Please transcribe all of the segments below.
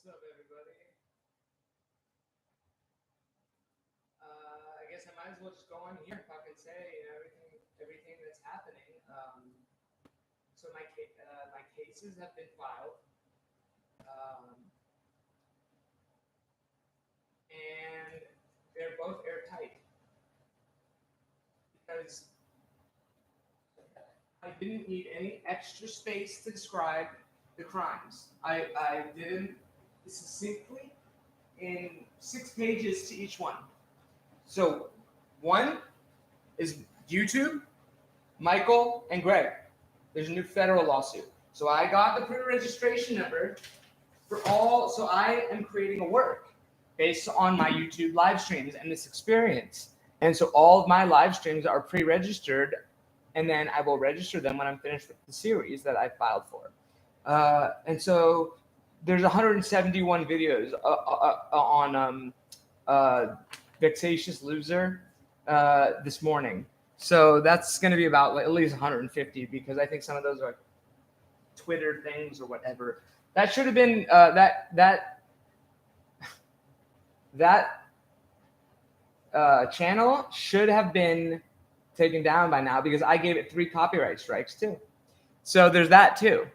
What's up, everybody? I guess I might as well just go on here and fucking say everything that's happening. So my cases have been filed, um, and they're both airtight because I didn't need any extra space to describe the crimes. I did them succinctly in 6 pages to each one. So one is YouTube, Michael, and Greg. There's a new federal lawsuit. So I got the pre-registration number for all. So I am creating a work based on my YouTube live streams and this experience. And so all of my live streams are pre-registered, and then I will register them when I'm finished with the series that I filed for. And so there's 171 videos on Vexatious Loser this morning. So that's going to be about at least 150 because I think some of those are Twitter things or whatever. That should have been that channel should have been taken down by now because I gave it 3 copyright strikes too. So there's that too.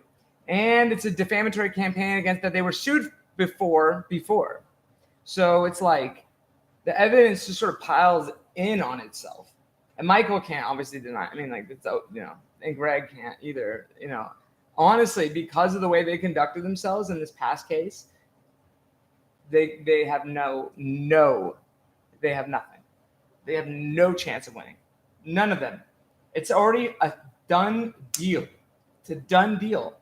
And it's a defamatory campaign against that they were sued before. So it's like the evidence just sort of piles in on itself. And Michael can't obviously deny. I mean, like, it's, and Greg can't either, honestly, because of the way they conducted themselves in this past case, they have they have nothing. They have no chance of winning. None of them. It's already a done deal. It's a done deal.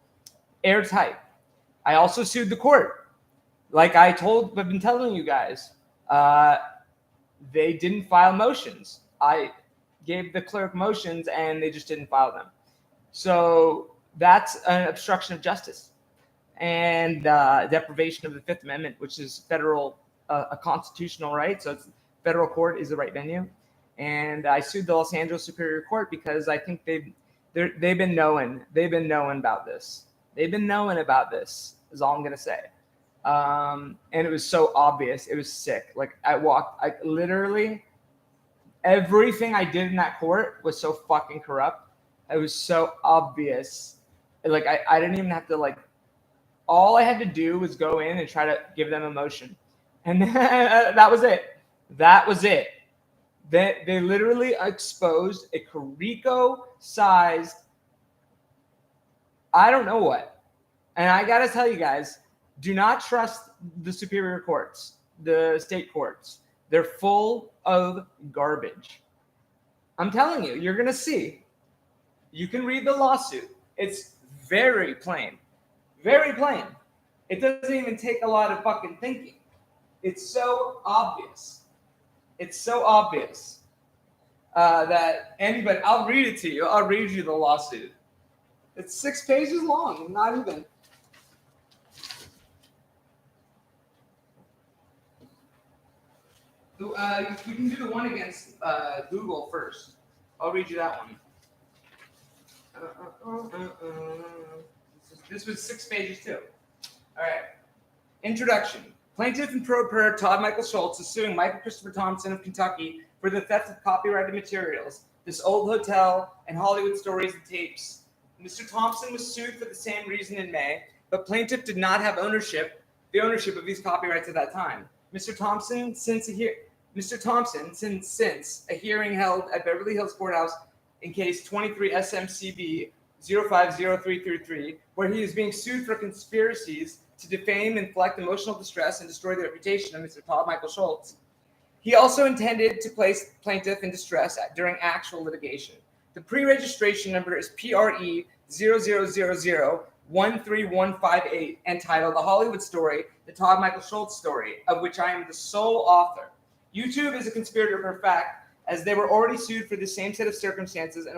Airtight. I also sued the court. Like I've been telling you guys, they didn't file motions. I gave the clerk motions and they just didn't file them. So that's an obstruction of justice and deprivation of the Fifth Amendment, which is federal, a constitutional right. So it's federal court is the right venue. And I sued the Los Angeles Superior Court because I think they've been knowing about this. They've been knowing about this is all I'm going to say. And it was so obvious. It was sick. Like I literally everything I did in that court was so fucking corrupt. It was so obvious. Like I didn't even have to all I had to do was go in and try to give them a motion. And that was it. That was it. They literally exposed a Carico-sized, I don't know what. And I got to tell you guys, do not trust the superior courts, the state courts. They're full of garbage. I'm telling you, you're going to see. You can read the lawsuit. It's very plain. Very plain. It doesn't even take a lot of fucking thinking. It's so obvious. It's so obvious that anybody, I'll read it to you. I'll read you the lawsuit. It's 6 pages long, not even. We can do the one against Google first. I'll read you that one. This was 6 pages too. All right. Introduction. Plaintiff and pro-per Todd Michael Schultz is suing Michael Christopher Thompson of Kentucky for the theft of copyrighted materials, This Old Hotel, and Hollywood Stories and Tapes. Mr. Thompson was sued for the same reason in May, but plaintiff did not have the ownership of these copyrights at that time. Mr. Thompson, since a hearing held at Beverly Hills Courthouse in case 23 SMCB 050333, where he is being sued for conspiracies to defame, inflict emotional distress, and destroy the reputation of Mr. Todd Michael Schultz. He also intended to place plaintiff in distress during actual litigation. The pre-registration number is PRE 0000-13158, entitled The Hollywood Story, The Todd Michael Schultz Story, of which I am the sole author. YouTube is a conspirator for fact, as they were already sued for the same set of circumstances and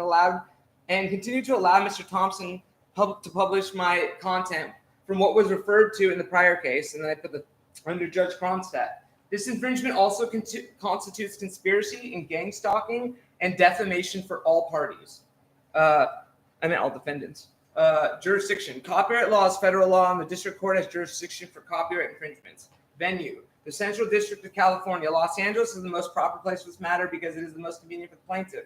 continue to allow Mr. Thompson to publish my content from what was referred to in the prior case, and then I put under Judge Kronstadt. This infringement also constitutes conspiracy and gang stalking and defamation for all parties. All defendants. Jurisdiction. Copyright law is federal law, and the district court has jurisdiction for copyright infringements. Venue. The Central District of California. Los Angeles is the most proper place for this matter because it is the most convenient for the plaintiff.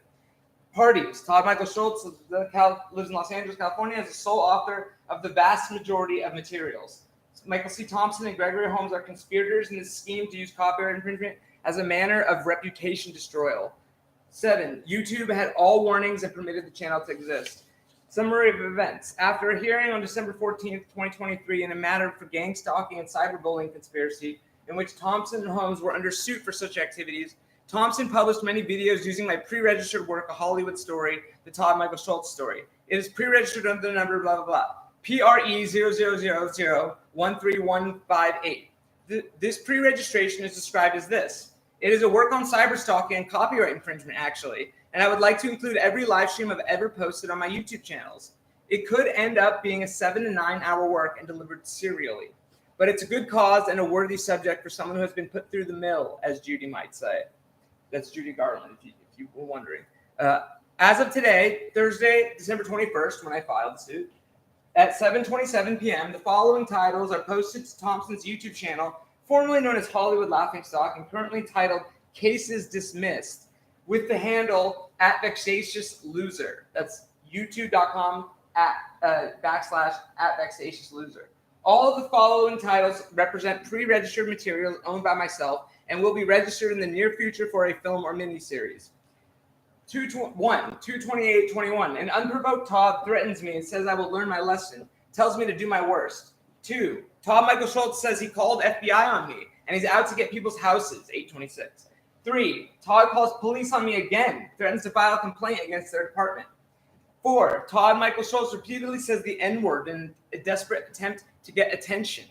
Parties. Todd Michael Schultz lives in Los Angeles, California, as the sole author of the vast majority of materials. Michael C. Thompson and Gregory Holmes are conspirators in this scheme to use copyright infringement as a manner of reputation destroyal. 7. YouTube had all warnings and permitted the channel to exist. Summary of events. After a hearing on December 14th, 2023, in a matter for gang stalking and cyberbullying conspiracy, in which Thompson and Holmes were under suit for such activities, Thompson published many videos using my pre-registered work, A Hollywood Story, the Todd Michael Schultz story. It is pre-registered under the number blah, blah, blah. PRE000013158. This pre-registration is described as this. It is a work on cyberstalking and copyright infringement, actually, and I would like to include every live stream I've ever posted on my YouTube channels. It could end up being a 7 to 9 hour work and delivered serially, but it's a good cause and a worthy subject for someone who has been put through the mill, as Judy might say. That's Judy Garland, if you were wondering. As of today, Thursday, December 21st, when I filed the suit, at 7:27 p.m., the following titles are posted to Thompson's YouTube channel, formerly known as Hollywood Laughingstock, and currently titled Cases Dismissed, with the handle @vexatiousloser. That's youtube.com /@vexatiousloser. All of the following titles represent pre-registered materials owned by myself and will be registered in the near future for a film or miniseries. 2/28/21. An unprovoked Todd threatens me and says I will learn my lesson, tells me to do my worst. 2. Todd Michael Schultz says he called FBI on me and he's out to get people's houses, 8/26. 3. Todd calls police on me again, threatens to file a complaint against their department. 4. Todd Michael Schultz repeatedly says the N-word in a desperate attempt to get attention.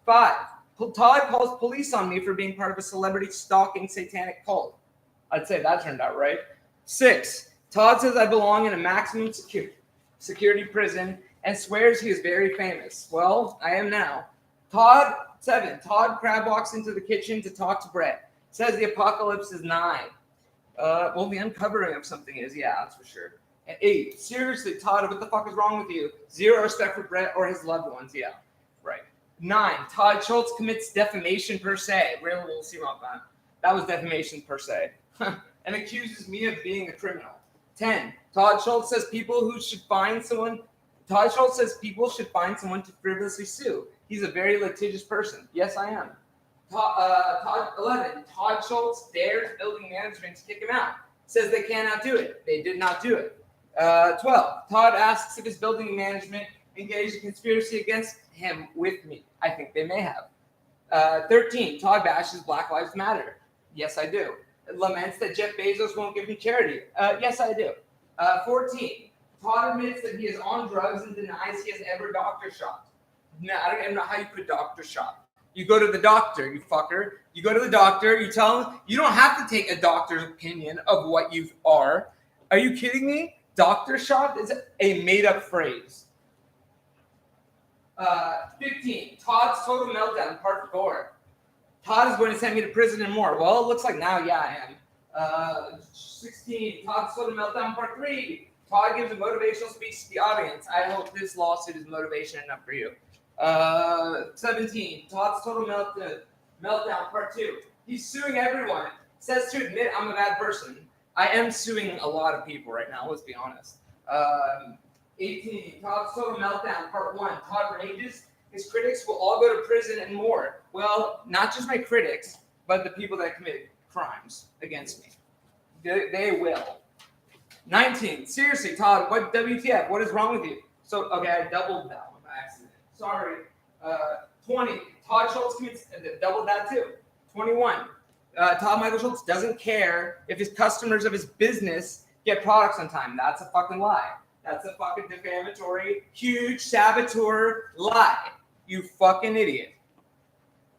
5. Todd calls police on me for being part of a celebrity stalking satanic cult. I'd say that turned out right. 6. Todd says I belong in a maximum security prison and swears he is very famous. Well, I am now. 7. Todd crab walks into the kitchen to talk to Brett. Says the apocalypse is nigh. Well, the uncovering of something is, yeah, that's for sure. And 8. Seriously, Todd, what the fuck is wrong with you? Zero respect for Brett or his loved ones. Yeah, right. 9. Todd Schultz commits defamation per se. Really, we'll see about that. That was defamation per se. And accuses me of being a criminal. 10. Todd Schultz says people should find someone to frivolously sue. He's a very litigious person. Yes, I am. 11. Todd Schultz dares building management to kick him out. Says they cannot do it. They did not do it. 12. Todd asks if his building management engaged in conspiracy against him with me. I think they may have. 13. Todd bashes Black Lives Matter. Yes, I do. Laments that Jeff Bezos won't give him charity. Yes, I do. 14. Todd admits that he is on drugs and denies he has ever doctor shopped. No, I don't even know how you could doctor shop. You go to the doctor, you fucker. You go to the doctor, you tell him, you don't have to take a doctor's opinion of what you are. Are you kidding me? Doctor shop is a made-up phrase. 15. Todd's total meltdown, part 4. Todd is going to send me to prison and more. Well, it looks like now, yeah, I am. 16. Todd's total meltdown, part 3. Todd gives a motivational speech to the audience. I hope this lawsuit is motivation enough for you. 17. Todd's total meltdown, part 2. He's suing everyone. Says to admit I'm a bad person. I am suing a lot of people right now, let's be honest. 18. Todd's total meltdown, part 1. Todd rages. His critics will all go to prison and more. Well, not just my critics, but the people that commit crimes against me. They will. 19. Seriously, Todd, what WTF? What is wrong with you? So, okay, I doubled that one by accident. Sorry. 20. Todd Schultz commits, doubled that too. 21. Todd Michael Schultz doesn't care if his customers of his business get products on time. That's a fucking lie. That's a fucking defamatory, huge saboteur lie. You fucking idiot.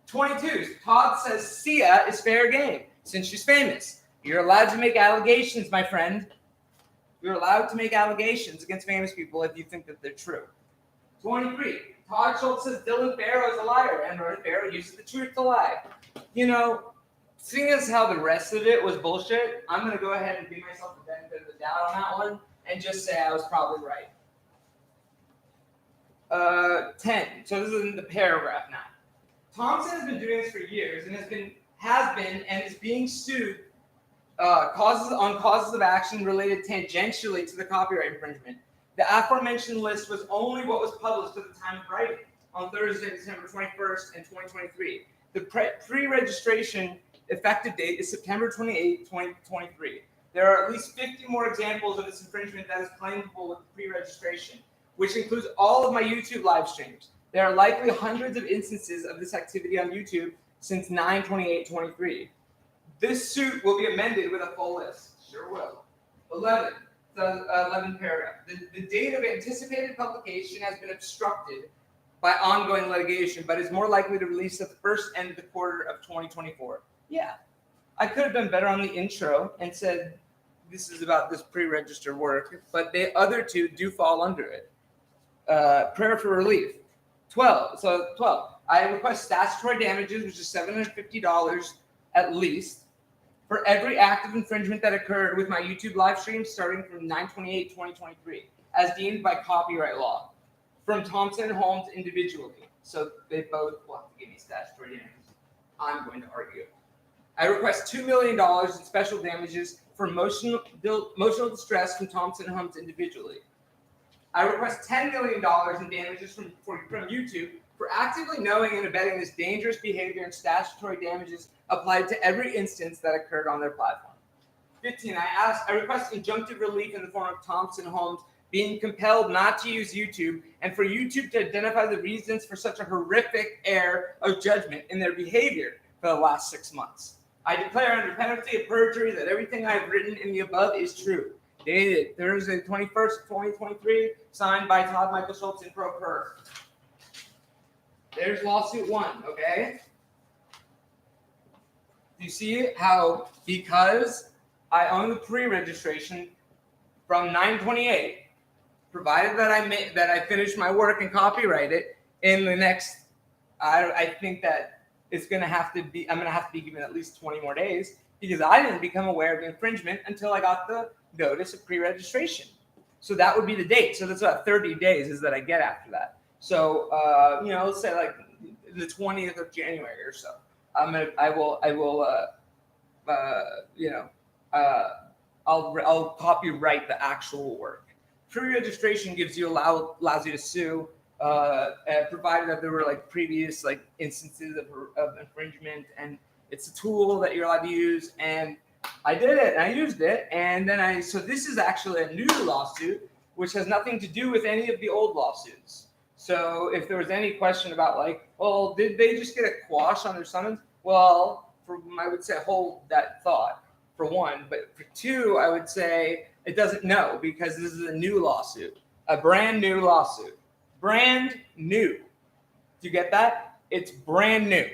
22. Todd says Sia is fair game since she's famous. You're allowed to make allegations, my friend. You're allowed to make allegations against famous people if you think that they're true. 23. Todd Schultz says Dylan Farrow is a liar and Ronan Farrow uses the truth to lie. You know, seeing as how the rest of it was bullshit, I'm going to go ahead and give myself the benefit of the doubt on that one and just say I was probably right. 10. So this is in the paragraph now. Thompson has been doing this for years and has been and is being sued causes of action related tangentially to the copyright infringement. The aforementioned list was only what was published at the time of writing on Thursday, December 21st, in 2023. The pre-registration effective date is September 28, 2023. There are at least 50 more examples of this infringement that is claimable with pre-registration, which includes all of my YouTube live streams. There are likely hundreds of instances of this activity on YouTube since 9/28/23. This suit will be amended with a full list. Sure will. 11. The 11th paragraph. The date of anticipated publication has been obstructed by ongoing litigation, but is more likely to release at the first end of the quarter of 2024. Yeah. I could have done better on the intro and said this is about this pre-registered work, but the other two do fall under it. Prayer for relief. 12. So 12. I request statutory damages, which is $750 at least, for every act of infringement that occurred with my YouTube live stream starting from 9/28/2023, as deemed by copyright law, from Thompson and Holmes individually. So they both will have to give me statutory damages. I'm going to argue. I request $2 million in special damages for emotional distress from Thompson and Holmes individually. I request $10 million in damages from YouTube for actively knowing and abetting this dangerous behavior, and statutory damages applied to every instance that occurred on their platform. 15. I request injunctive relief in the form of Thompson Holmes being compelled not to use YouTube, and for YouTube to identify the reasons for such a horrific error of judgment in their behavior for the last 6 months. I declare under penalty of perjury that everything I have written in the above is true. Dated Thursday, 21st, 2023, signed by Todd Michael Schultz and pro per. There's lawsuit 1, okay? You see how, because I own the pre-registration from 9/28, provided that I finish my work and copyright it in the next, I think that I'm gonna have to be given at least 20 more days, because I didn't become aware of the infringement until I got the notice of pre-registration. So that would be the date. So that's about 30 days is that I get after that. So let's say like the 20th of January or so. I'll copyright the actual work. Pre-registration allows you to sue, provided that there were like previous like instances of infringement, and it's a tool that you're allowed to use. And I did it, and I used it, and then so this is actually a new lawsuit, which has nothing to do with any of the old lawsuits. So if there was any question about like, well, did they just get a quash on their summons? Well, I would say hold that thought for one, but for two, I would say it doesn't know, because this is a new lawsuit, a brand new lawsuit, brand new. Do you get that? It's brand new.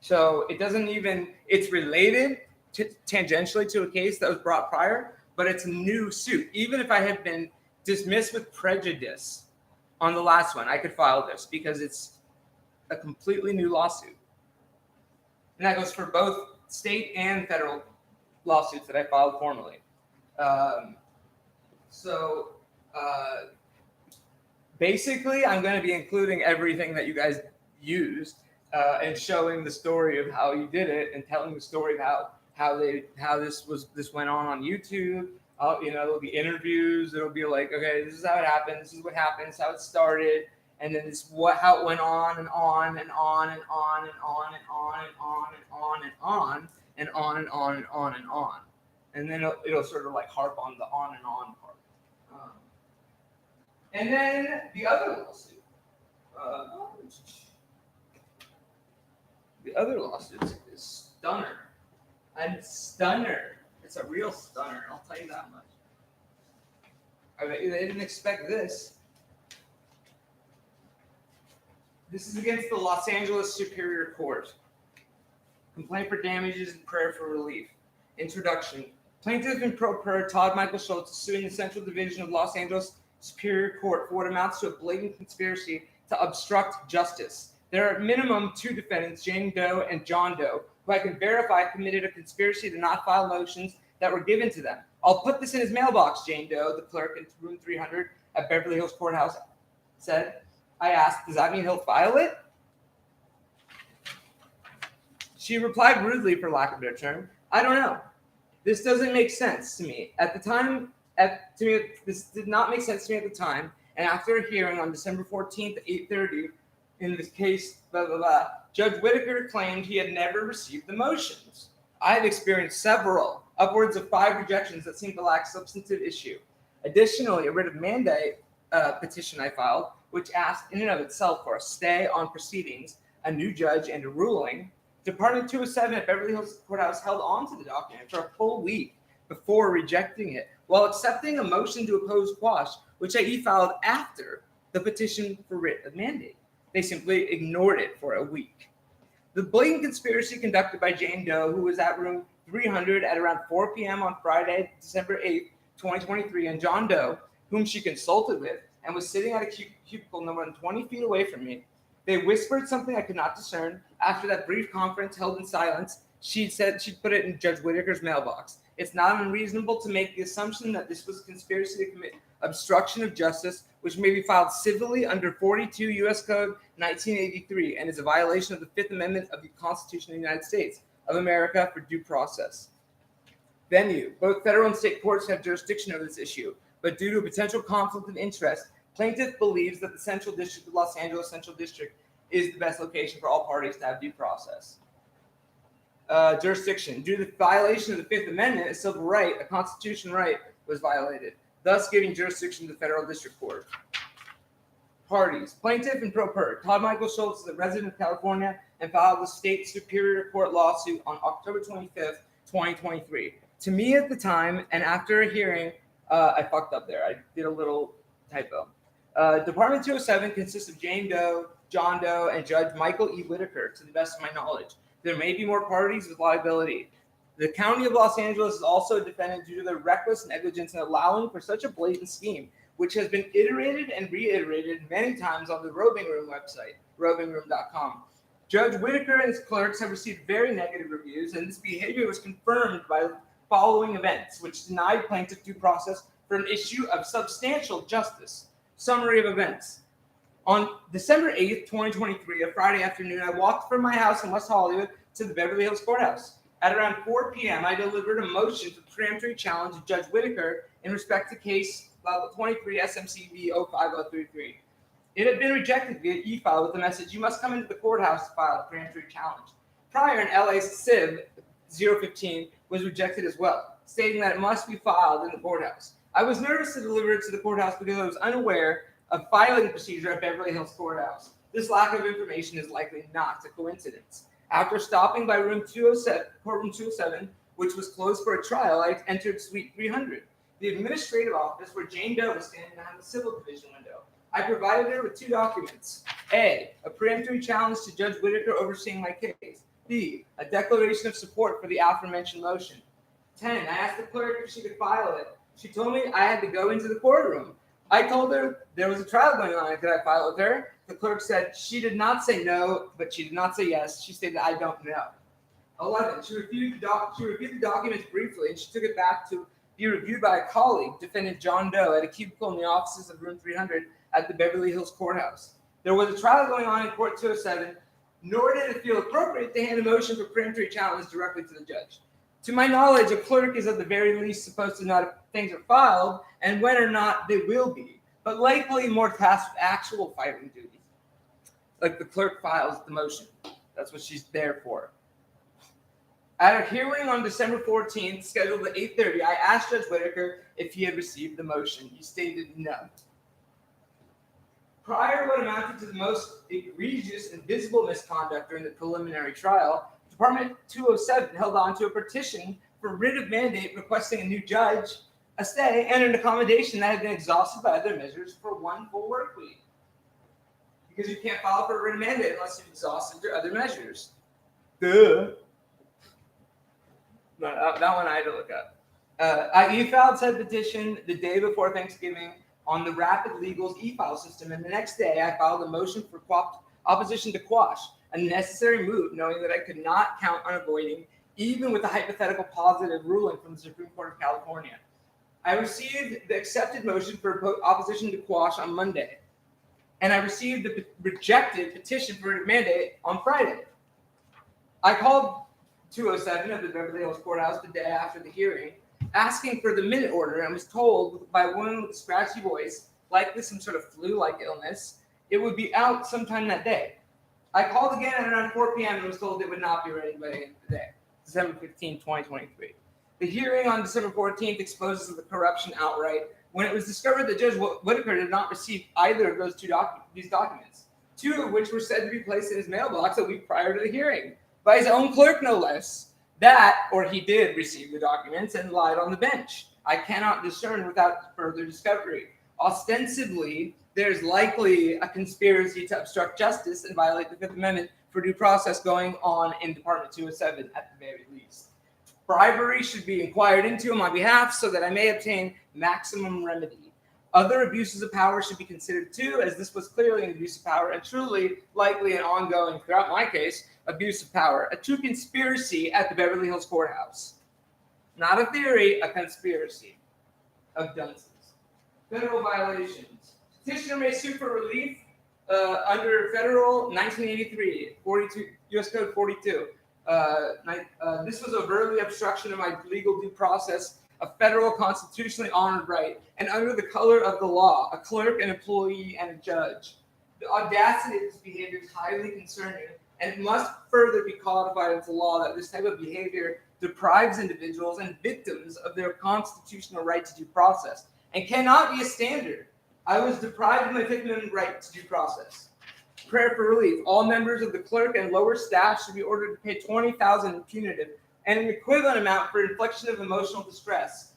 So it doesn't even, it's related tangentially to a case that was brought prior, but it's a new suit. Even if I had been dismissed with prejudice on the last one, I could file this because it's a completely new lawsuit. And that goes for both state and federal lawsuits that I filed formally. Basically, I'm going to be including everything that you guys used and showing the story of how you did it, and telling the story of how this went on YouTube. There'll be interviews. It'll be like, okay, this is how it happened. This is what happened. This is how it started. And then how it went on and on and on and on and on and on and on and on and on and on and on and on and on. And then it'll sort of like harp on the on and on part. And then the other lawsuit. The other lawsuit is Stunner. And Stunner. It's a real stunner, I'll tell you that much. I bet you they didn't expect this. This is against the Los Angeles Superior Court. Complaint for damages and prayer for relief. Introduction. Plaintiff and pro per Todd Michael Schultz is suing the Central Division of Los Angeles Superior Court for what amounts to a blatant conspiracy to obstruct justice. There are at minimum 2 defendants, Jane Doe and John Doe, who I can verify committed a conspiracy to not file motions that were given to them. I'll put this in his mailbox, Jane Doe, the clerk in room 300 at Beverly Hills Courthouse, said. I asked, does that mean he'll file it? She replied rudely, for lack of a better term, I don't know. This doesn't make sense to me. At the time, this did not make sense to me at the time. And after a hearing on December 14th at 8:30, in this case, blah, blah, blah, Judge Whitaker claimed he had never received the motions. I have experienced several, upwards of 5 rejections that seemed to lack substantive issue. Additionally, a writ of mandate petition I filed, which asked in and of itself for a stay on proceedings, a new judge, and a ruling. Department 207 at Beverly Hills Courthouse held on to the document for a full week before rejecting it, while accepting a motion to oppose quash, which I e-filed after the petition for writ of mandate. They simply ignored it for a week. The blatant conspiracy conducted by Jane Doe, who was at room 300 at around 4 p.m. on Friday, December 8th, 2023, and John Doe, whom she consulted with and was sitting at a cubicle no more than 20 feet away from me. They whispered something I could not discern. After that brief conference held in silence, she said she'd put it in Judge Whitaker's mailbox. It's not unreasonable to make the assumption that this was a conspiracy to commit obstruction of justice, which may be filed civilly under 42 U.S. Code 1983 and is a violation of the Fifth Amendment of the Constitution of the United States of America for due process. Venue. Both federal and state courts have jurisdiction over this issue, but due to a potential conflict of interest, plaintiff believes that the Central District of Los Angeles Central District is the best location for all parties to have due process. Jurisdiction. Due to the violation of the Fifth Amendment, a civil right, a constitutional right, was violated, thus giving jurisdiction to the federal district court. Parties. Plaintiff and pro per. Todd Michael Schultz is a resident of California and filed the state superior court lawsuit on October 25th, 2023. To me at the time, and after a hearing, I fucked up there. I did a little typo. Department 207 consists of Jane Doe, John Doe, and Judge Michael E. Whitaker, to the best of my knowledge. There may be more parties with liability. The County of Los Angeles is also a defendant due to their reckless negligence in allowing for such a blatant scheme, which has been iterated and reiterated many times on the Roving Room website, rovingroom.com. Judge Whitaker and his clerks have received very negative reviews, and this behavior was confirmed by the following events, which denied plaintiff due process for an issue of substantial justice. Summary of events. On December 8th, 2023, a Friday afternoon, I walked from my house in West Hollywood to the Beverly Hills Courthouse. At around 4 p.m., I delivered a motion for peremptory challenge of Judge Whitaker in respect to case 23 SMCB 05033. It had been rejected via e-file with the message, you must come into the courthouse to file a peremptory challenge. Prior, an LA Civ 015 was rejected as well, stating that it must be filed in the courthouse. I was nervous to deliver it to the courthouse because I was unaware of filing procedure at Beverly Hills Courthouse. This lack of information is likely not a coincidence. After stopping by courtroom 207, which was closed for a trial, I entered suite 300, the administrative office where Jane Doe was standing behind the civil division window. I provided her with 2 documents. A peremptory challenge to Judge Whitaker overseeing my case. B, a declaration of support for the aforementioned motion. 10, I asked the clerk if she could file it. She told me I had to go into the courtroom. I told her there was a trial going on and could I file with her? The clerk said she did not say no, but she did not say yes. She stated I don't know. 11, she reviewed the documents briefly and she took it back to be reviewed by a colleague, defendant John Doe, at a cubicle in the offices of room 300 at the Beverly Hills Courthouse. There was a trial going on in court 207, nor did it feel appropriate to hand a motion for peremptory challenge directly to the judge. To my knowledge, a clerk is at the very least supposed to know if things are filed and when or not they will be, but likely more tasked with actual filing duties. Like the clerk files the motion. That's what she's there for. At a hearing on December 14th, scheduled at 8:30, I asked Judge Whitaker if he had received the motion. He stated no. Prior to what amounted to the most egregious and visible misconduct during the preliminary trial, Department 207 held on to a petition for writ of mandate requesting a new judge, a stay, and an accommodation that had been exhausted by other measures for 1 full work week. Because you can't file for a writ of mandate unless you've exhausted your other measures. Duh. That one I had to look up. I e-filed said petition the day before Thanksgiving on the Rapid Legal's e-file system, and the next day I filed a motion for opposition to quash, a necessary move, knowing that I could not count on avoiding, even with a hypothetical positive ruling from the Supreme Court of California. I received the accepted motion for opposition to quash on Monday, and I received the rejected petition for a mandate on Friday. I called 207 of the Beverly Hills Courthouse the day after the hearing, asking for the minute order, and was told by a woman with a scratchy voice, likely some sort of flu-like illness, it would be out sometime that day. I called again at around 4 p.m. and was told it would not be ready by the end of the day, December 15, 2023. The hearing on December 14th exposes the corruption outright when it was discovered that Judge Whitaker did not receive either of those these documents, two of which were said to be placed in his mailbox a week prior to the hearing, by his own clerk, no less. That, or he did receive the documents and lied on the bench. I cannot discern without further discovery. Ostensibly, there's likely a conspiracy to obstruct justice and violate the Fifth Amendment for due process going on in Department 207 at the very least. Bribery should be inquired into on my behalf so that I may obtain maximum remedy. Other abuses of power should be considered too, as this was clearly an abuse of power and truly likely an ongoing, throughout my case, abuse of power, a true conspiracy at the Beverly Hills Courthouse. Not a theory, a conspiracy of dunces. Federal violations. Petitioner may sue for relief under federal 1983, 42, U.S. Code 42. This was overtly obstruction of my legal due process, a federal constitutionally honored right, and under the color of the law, a clerk, an employee, and a judge. The audacity of this behavior is highly concerning, and it must further be codified into law that this type of behavior deprives individuals and victims of their constitutional right to due process, and cannot be a standard. I was deprived of my Fifth Amendment right to due process. Prayer for relief. All members of the clerk and lower staff should be ordered to pay $20,000 in punitive and an equivalent amount for infliction of emotional distress.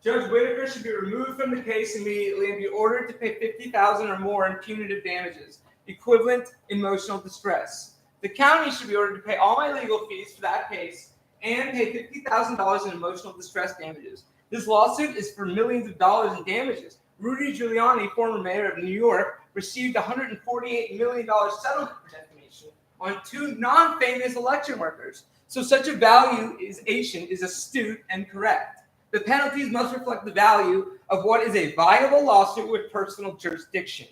Judge Whitaker should be removed from the case immediately and be ordered to pay $50,000 or more in punitive damages, equivalent emotional distress. The county should be ordered to pay all my legal fees for that case and pay $50,000 in emotional distress damages. This lawsuit is for millions of dollars in damages. Rudy Giuliani, former mayor of New York, received a $148 million settlement for defamation on two non-famous election workers. So such a valuation is astute and correct. The penalties must reflect the value of what is a viable lawsuit with personal jurisdiction.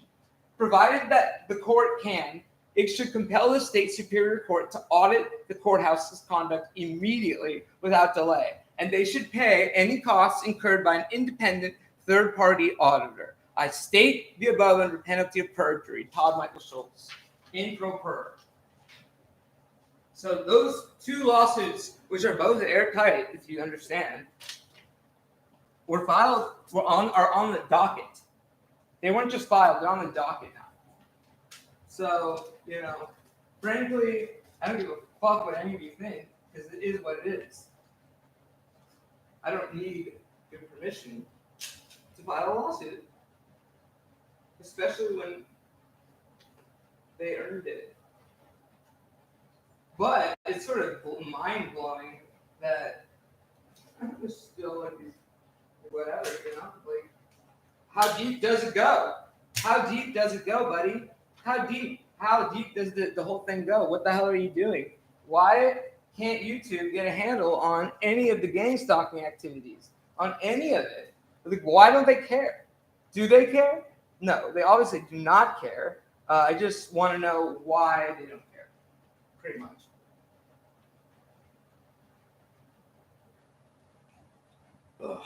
Provided that the court can, it should compel the state superior court to audit the courthouse's conduct immediately without delay, and they should pay any costs incurred by an independent third-party auditor. I state the above under penalty of perjury. Todd Michael Schultz, in pro per. So those two lawsuits, which are both airtight, if you understand, are on the docket. They weren't just filed; they're on the docket now. So frankly, I don't give a fuck what any of you think, because it is what it is. I don't need your permission to file a lawsuit, especially when they earned it. But it's sort of mind-blowing that I'm just still like whatever, like how deep does it go? How deep does it go, buddy? How deep does the whole thing go? What the hell are you doing? Why can't you two get a handle on any of the gang stalking activities? On any of it? Like, why don't they care? Do they care? No, they obviously do not care. I just want to know why they don't care, pretty much. Ugh.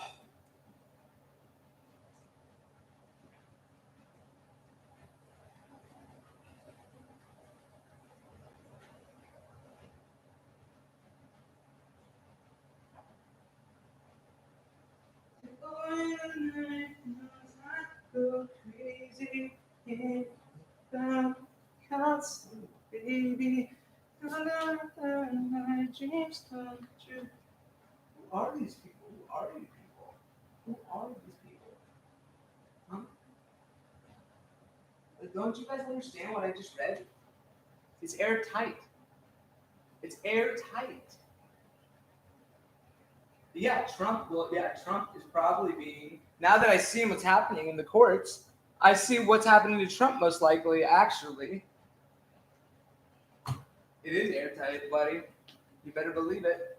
Go crazy in the constant, baby. My dreams come true. Who are these people? Who are you people? Who are these people? Huh? Don't you guys understand what I just read? It's airtight. It's airtight. Yeah, Trump is probably being, now that I see what's happening in the courts, I see what's happening to Trump most likely, actually. It is airtight, buddy. You better believe it.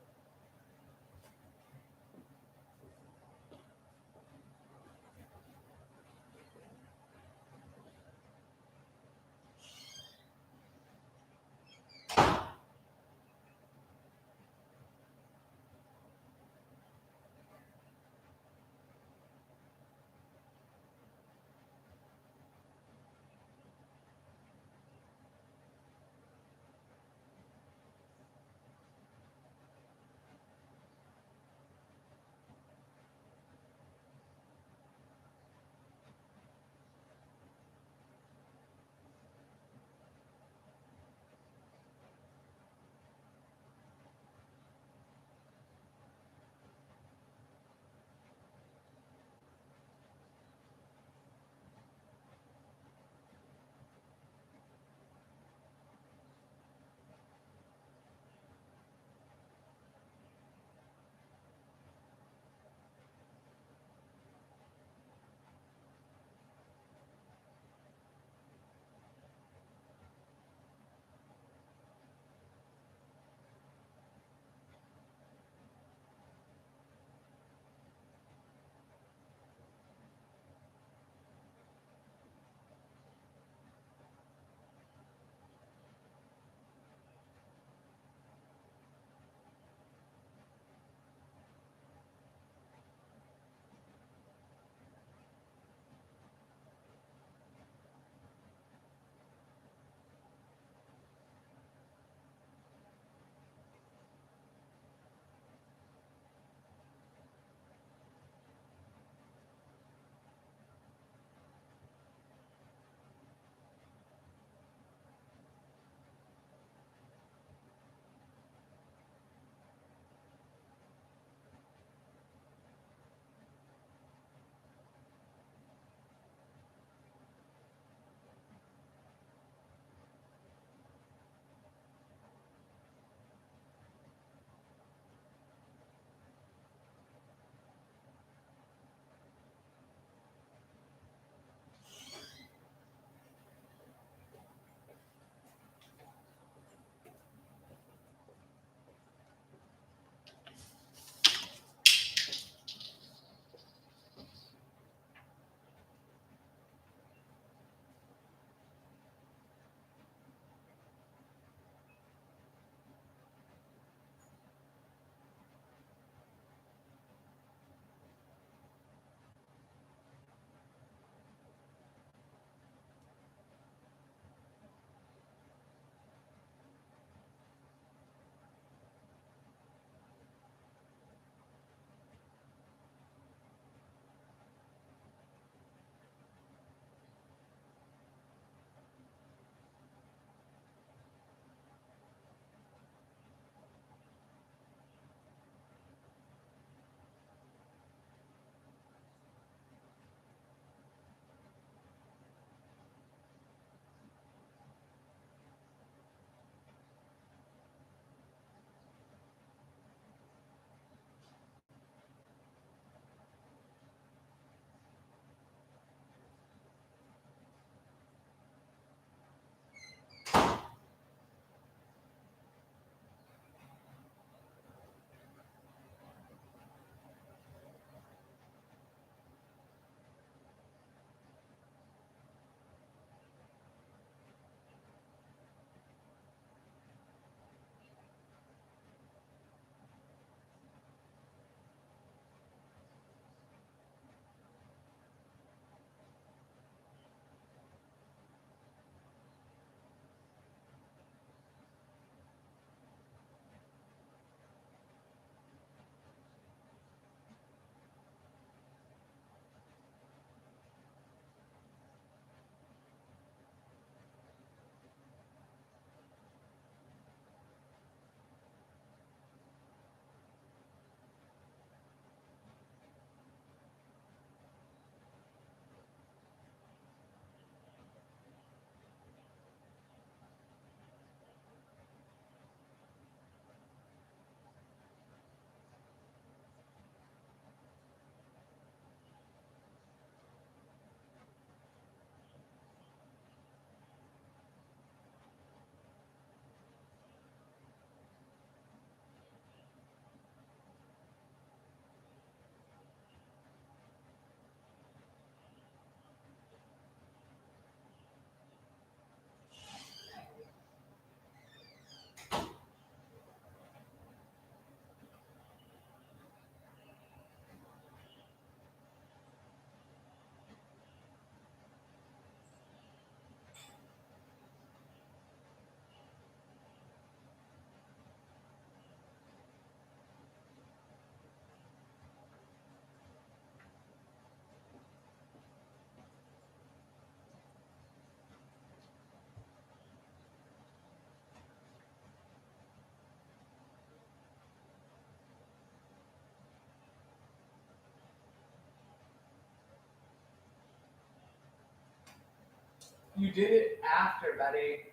You did it after, buddy.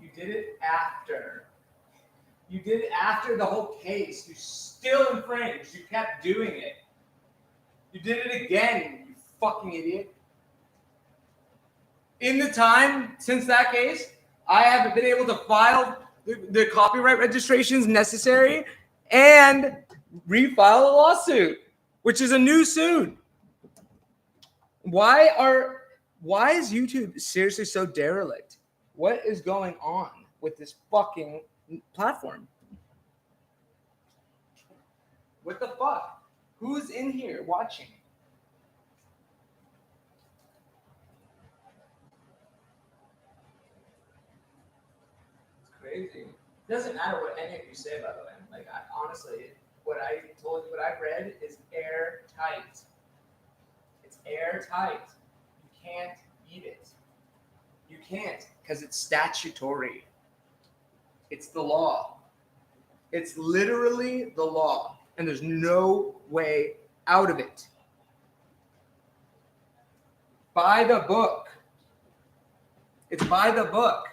You did it after. You did it after the whole case. You still infringed. You kept doing it. You did it again, you fucking idiot. In the time since that case, I haven't been able to file the copyright registrations necessary and refile a lawsuit, which is a new suit. Why is YouTube seriously so derelict? What is going on with this fucking platform? What the fuck? Who's in here watching? It's crazy. It doesn't matter what any of you say, by the way. Like, honestly, what I read is airtight. It's airtight. You can't eat it. You can't, because it's statutory. It's the law. It's literally the law, and there's no way out of it. By the book. It's by the book.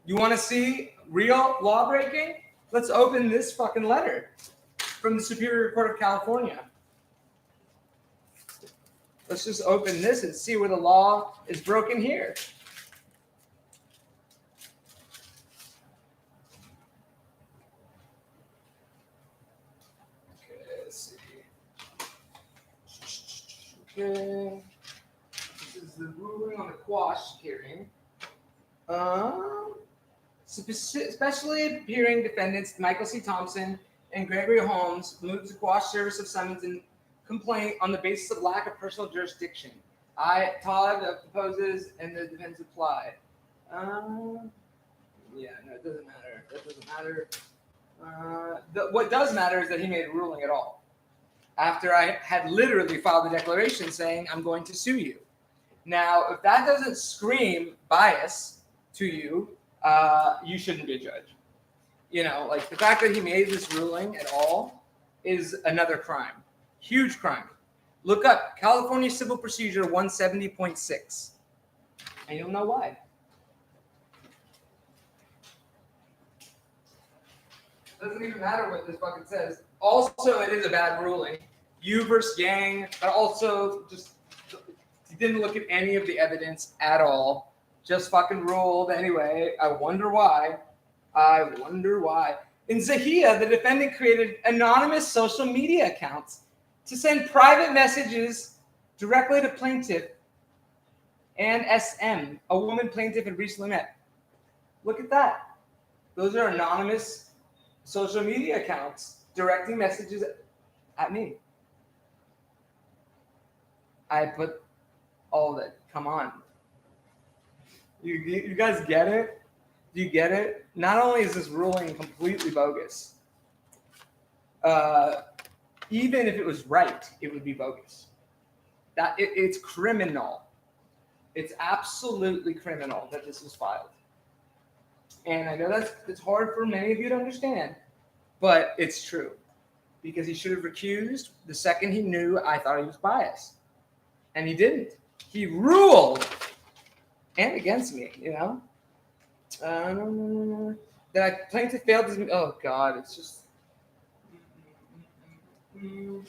You want to see real law breaking? Let's open this fucking letter from the Superior Court of California. Let's just open this and see where the law is broken here. Okay, let's see. Okay. This is the ruling on the quash hearing. Especially appearing defendants Michael C. Thompson and Gregory Holmes moved to quash service of summons and complaint on the basis of lack of personal jurisdiction. Todd proposes and the defense apply. Yeah, no, it doesn't matter. That doesn't matter. What does matter is that he made a ruling at all. After I had literally filed a declaration saying I'm going to sue you. Now, if that doesn't scream bias to you, you shouldn't be a judge. You know, like the fact that he made this ruling at all is another crime. Huge crime. Look up California Civil Procedure 170.6, and you'll know why. Doesn't even matter what this fucking says. Also, it is a bad ruling. You versus Yang, but also just he didn't look at any of the evidence at all. Just fucking ruled anyway. I wonder why. In Zahia, the defendant created anonymous social media accounts to send private messages directly to plaintiff and SM, a woman plaintiff had recently met. Look at that. Those are anonymous social media accounts directing messages at me. I put all of it. Come on. You guys get it? Do you get it? Not only is this ruling completely bogus, even if it was right, it would be bogus. It's criminal. It's absolutely criminal that this was filed. And I know it's hard for many of you to understand, but it's true. Because he should have recused the second he knew I thought he was biased. And he didn't. He ruled and against me, you know? That I plaintiff failed to... Oh, God, it's just... There's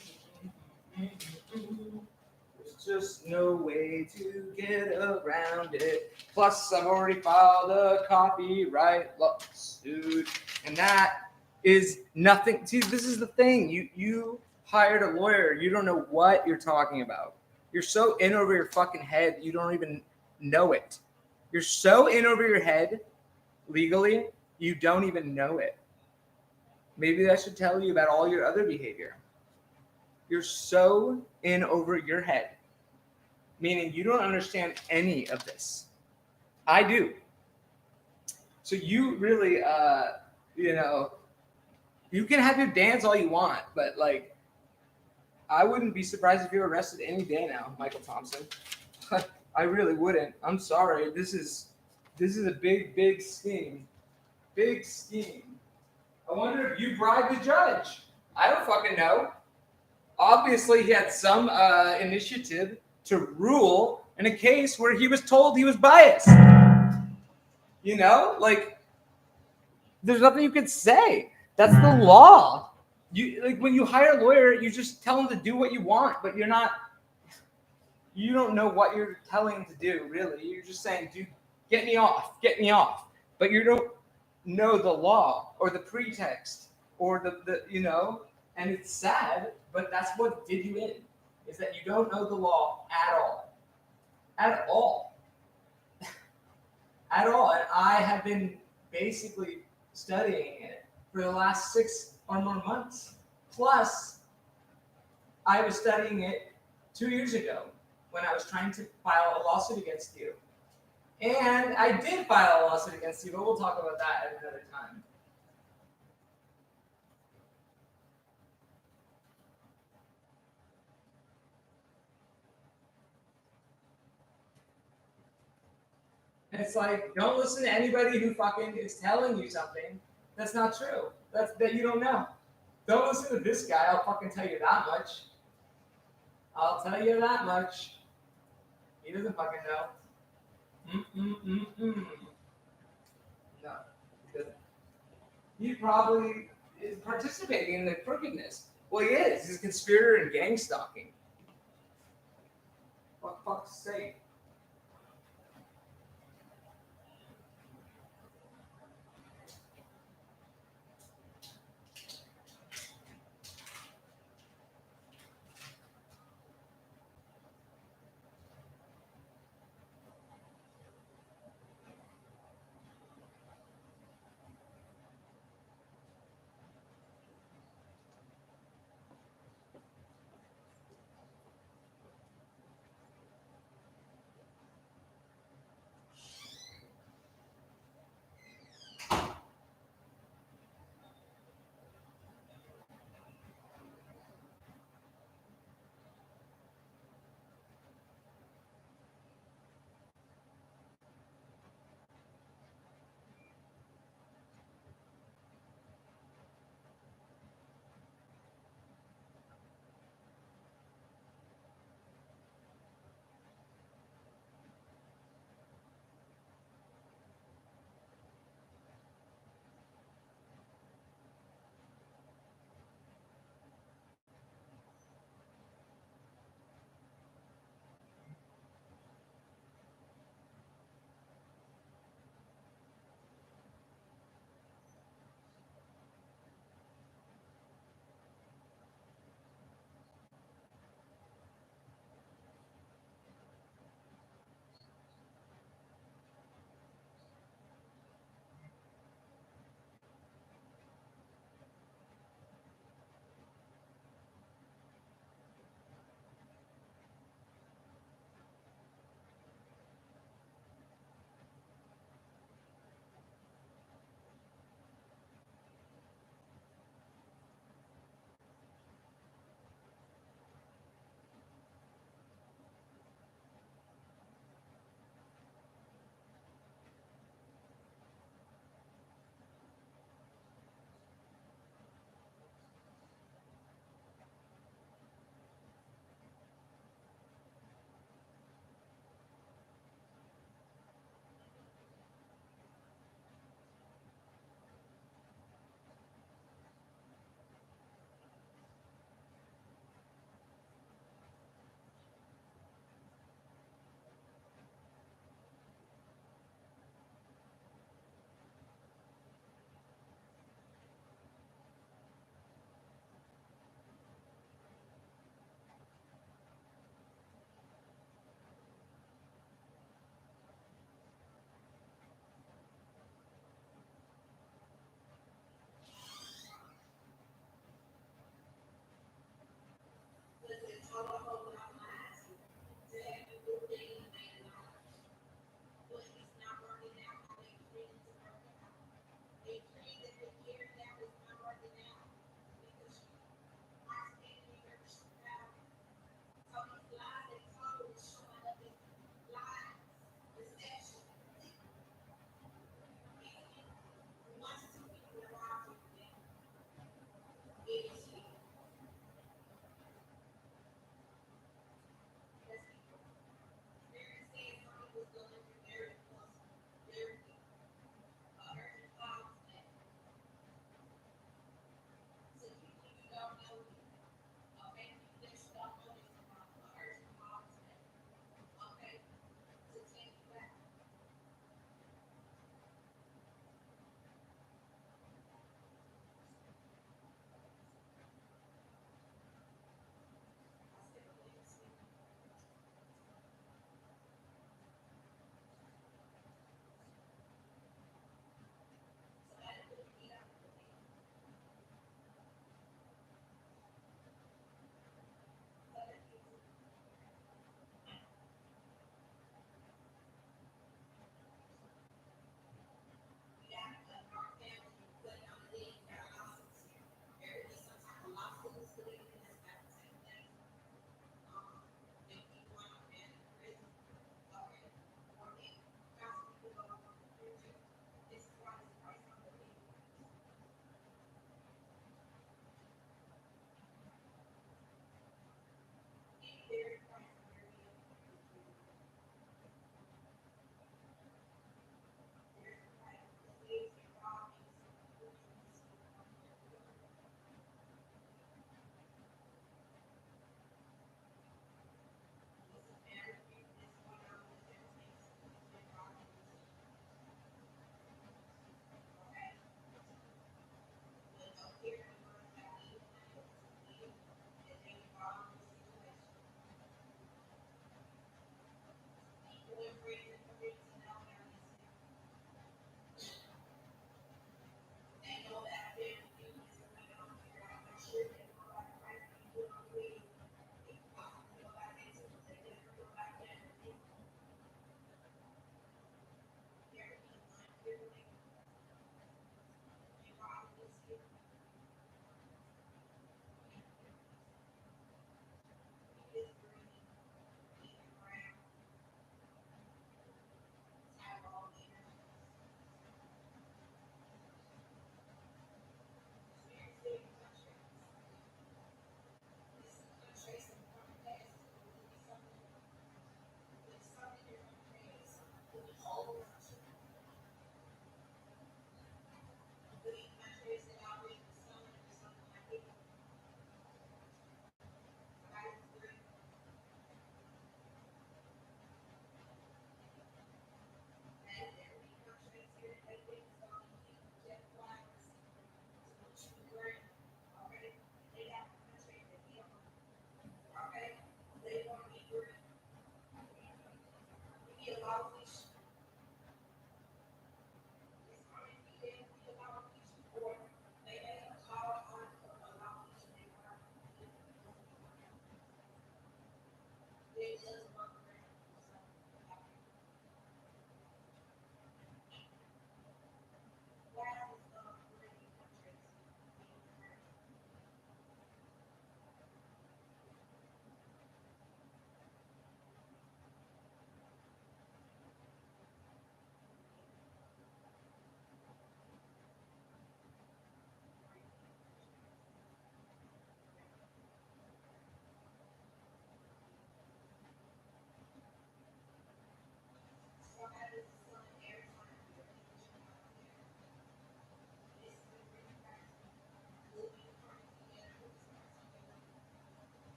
just no way to get around it. Plus, I've already filed a copyright lawsuit, and that is nothing. See, this is the thing. You hired a lawyer. You don't know what you're talking about. You're so in over your fucking head, you don't even know it. You're so in over your head legally, you don't even know it. Maybe that should tell you about all your other behavior. You're so in over your head, meaning you don't understand any of this. I do. So you really, you can have your dance all you want, but like, I wouldn't be surprised if you're arrested any day now, Michael Thompson. I really wouldn't. I'm sorry. This is a big scheme. Big scheme. I wonder if you bribed the judge. I don't fucking know. Obviously, he had some initiative to rule in a case where he was told he was biased. You know, like, there's nothing you can say. That's the law. You like when you hire a lawyer, you just tell him to do what you want, but you don't know what you're telling him to do, really. You're just saying, dude, get me off. But you don't know the law or the pretext or the and it's sad, but that's what did you in, is that you don't know the law at all. At all. At all. And I have been basically studying it for the last 6 or more months. Plus, I was studying it 2 years ago when I was trying to file a lawsuit against you. And I did file a lawsuit against you, but we'll talk about that at another time. It's like, don't listen to anybody who fucking is telling you something that's not true. That you don't know. Don't listen to this guy. I'll fucking tell you that much. I'll tell you that much. He doesn't fucking know. No, he doesn't. He probably is participating in the crookedness. Well, he is. He's a conspirator and gang stalking. For fuck's sake.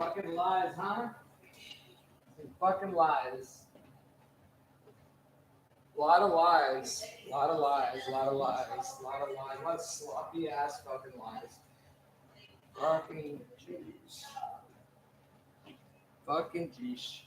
Fucking lies, huh? Some fucking lies. A lot of lies. A lot of lies. A lot of lies. A lot of lies. A lot of sloppy ass fucking lies. Fucking jeez. Fucking jeez.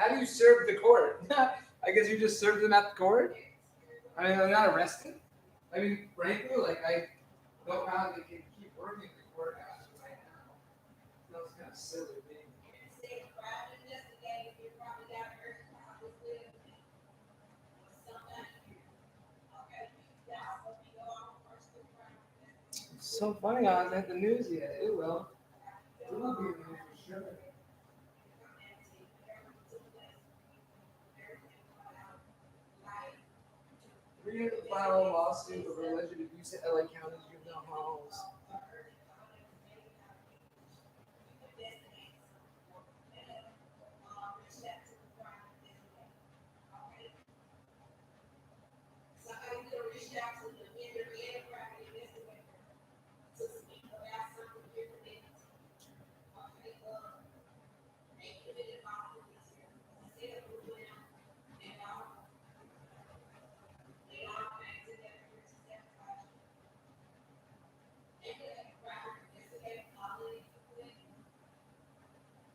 How do you serve the court? I guess you just serve them at the court? I mean, they're not arrested? I mean, frankly, like, I don't know how they can keep working the courthouse right now. That was kind of silly of me. It's so funny, I haven't had the news yet. It will. It will be in the news for sure. Three of the file a lawsuit over alleged abuse at LA County juvenile halls.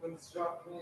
When it's dropped in.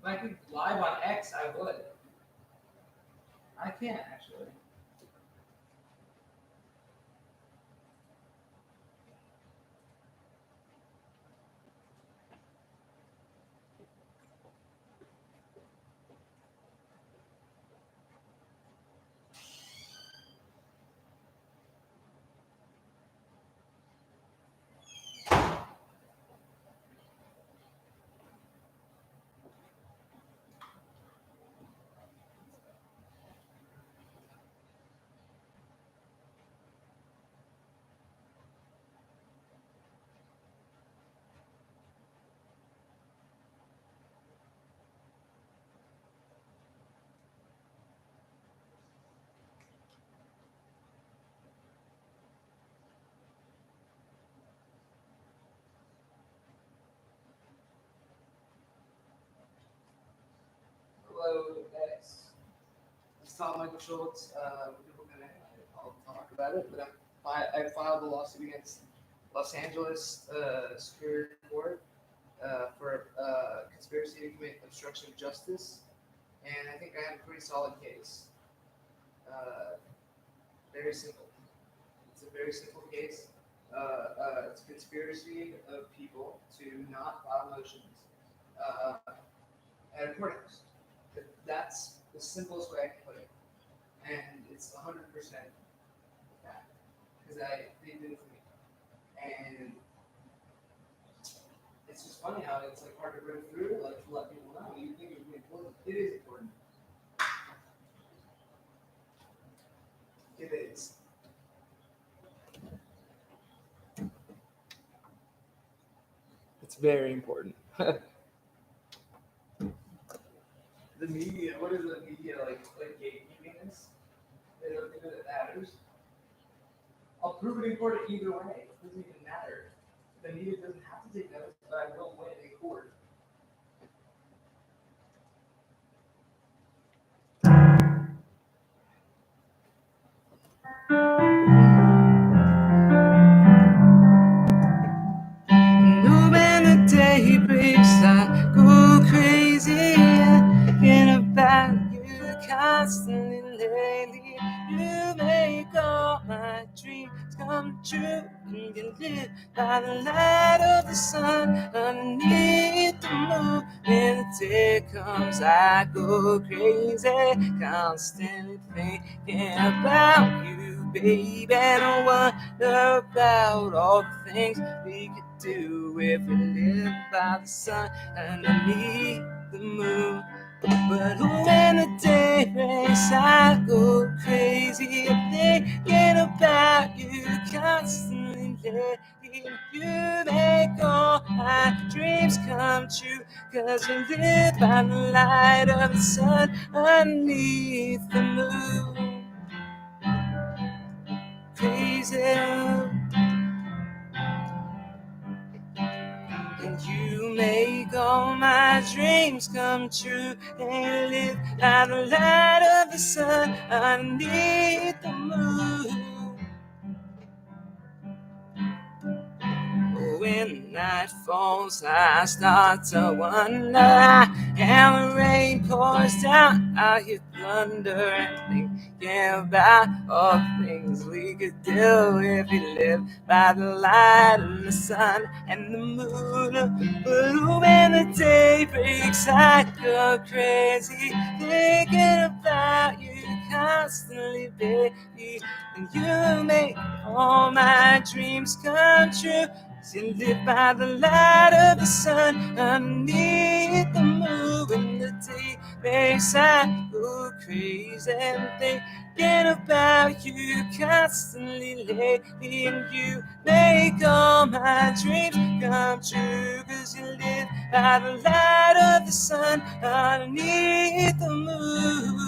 If I could live on X, I would. I can't actually. Hello, X. It's Tom Michael Schultz. I'll talk about it, but I filed a lawsuit against Los Angeles Superior Court for conspiracy to commit obstruction of justice, and I think I have a pretty solid case. Very simple. It's a very simple case. It's a conspiracy of people to not file motions at a courthouse. That's the simplest way I can put it, and it's 100% fact because they did it for me, and it's just funny how it's like hard to break through, like to let people know. You think it would be important? It is important. It is. It's very important. The media, what is the media like gatekeeping this? They don't think that it matters. I'll prove it in court either way. It doesn't even matter. The media doesn't have to take notice, but I will win in court. When the day breaks, I go crazy, thinking about you constantly lately. You make all my dreams come true. You can live by the light of the sun underneath the moon. When the day comes, I go crazy, constantly thinking about you, baby. And wonder about all the things we could do if we live by the sun underneath the moon. But when the day breaks, I go crazy thinking about you constantly. Letting you make all my dreams come true. 'Cause you live by the light of the sun underneath the moon. Crazy. And you make all my dreams come true. And live by the light of the sun underneath the moon. When night falls, I start to wonder, and the rain pours down. I hear thunder and thinking about all the things we could do if we lived by the light of the sun and the moon. But when the day breaks, I go crazy thinking about you constantly, baby. And you make all my dreams come true. You live by the light of the sun underneath the moon. When the day makes I go crazy and thinking about you constantly lately. And you make all my dreams come true. 'Cause you live by the light of the sun underneath the moon.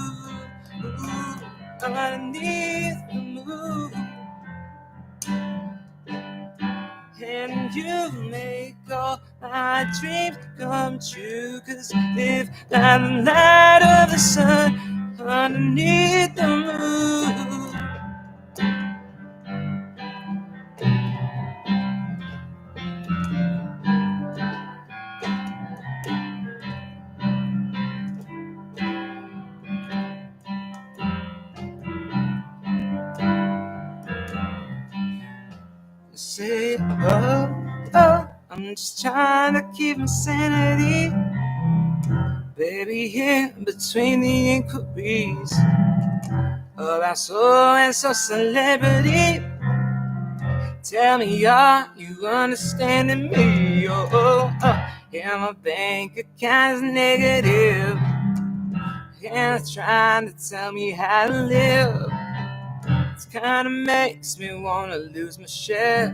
Underneath the moon. And you make all my dreams come true. 'Cause you live by the light of the sun underneath the moon. say, oh, I'm just trying to keep my sanity. Baby, in between the inquiries about so and so celebrity, tell me, are you understanding me? Yeah, my bank account is negative, and it's trying to tell me how to live. It kinda makes me wanna lose my shit,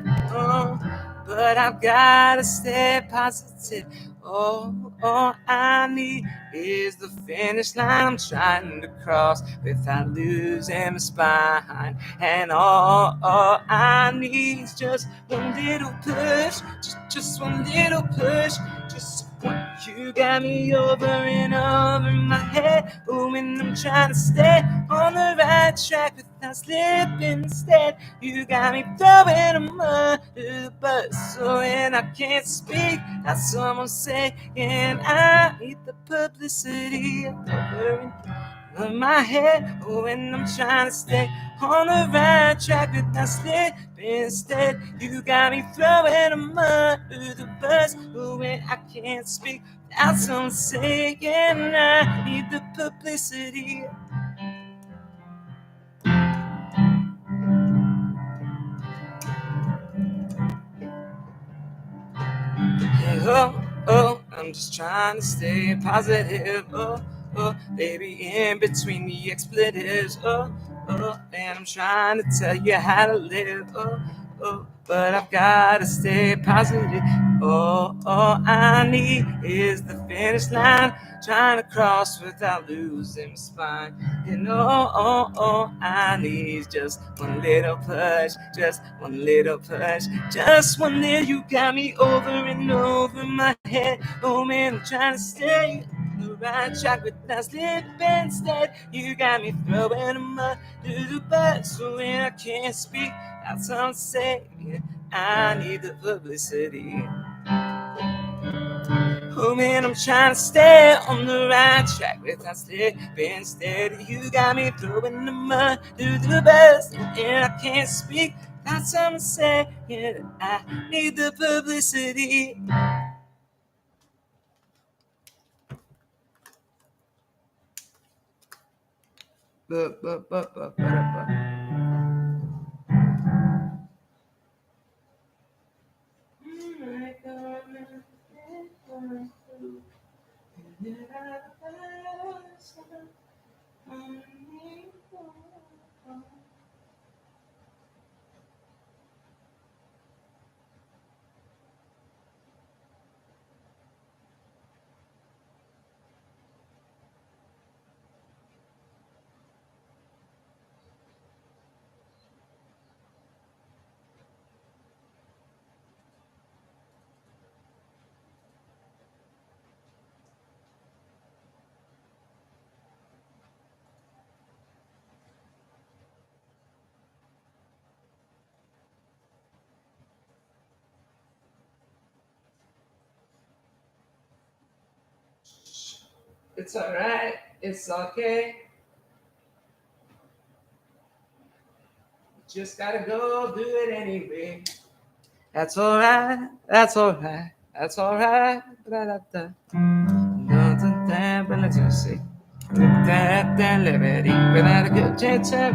but I've gotta stay positive. All I need is the finish line I'm trying to cross without losing my spine. And all I need is just one little push, just one little push, just one. You got me over and over my head, when I'm trying to stay on the right track without slipping. Instead, you got me throwing them under the bus, so when I can't speak, that's someone saying I need the publicity over in my head when I'm trying to stay on the right track without slipping. Instead, you got me throwing them under the bus, when I can't speak, that's someone saying I need the publicity. I'm just trying to stay positive. Baby, in between the expletives. And I'm trying to tell you how to live. But I've gotta stay positive. All I need is the finish line, trying to cross without losing my spine. And all I need is just one little push, just one little push, just one little. You got me over and over my head. Oh man, I'm trying to stay on the right track without slipping. Instead, you got me throwing them under the bus, so when I can't speak, that's what I'm saying. I need the publicity. Oh man, I'm trying to stay on the right track without slipping. Steady, you got me throwing the mud to the bus, and I can't speak. That's what I'm saying. I need the publicity. It's alright. It's okay. Just gotta go do it anyway. That's alright. That's alright. That's alright. But let's just see. Liberty without a good chance of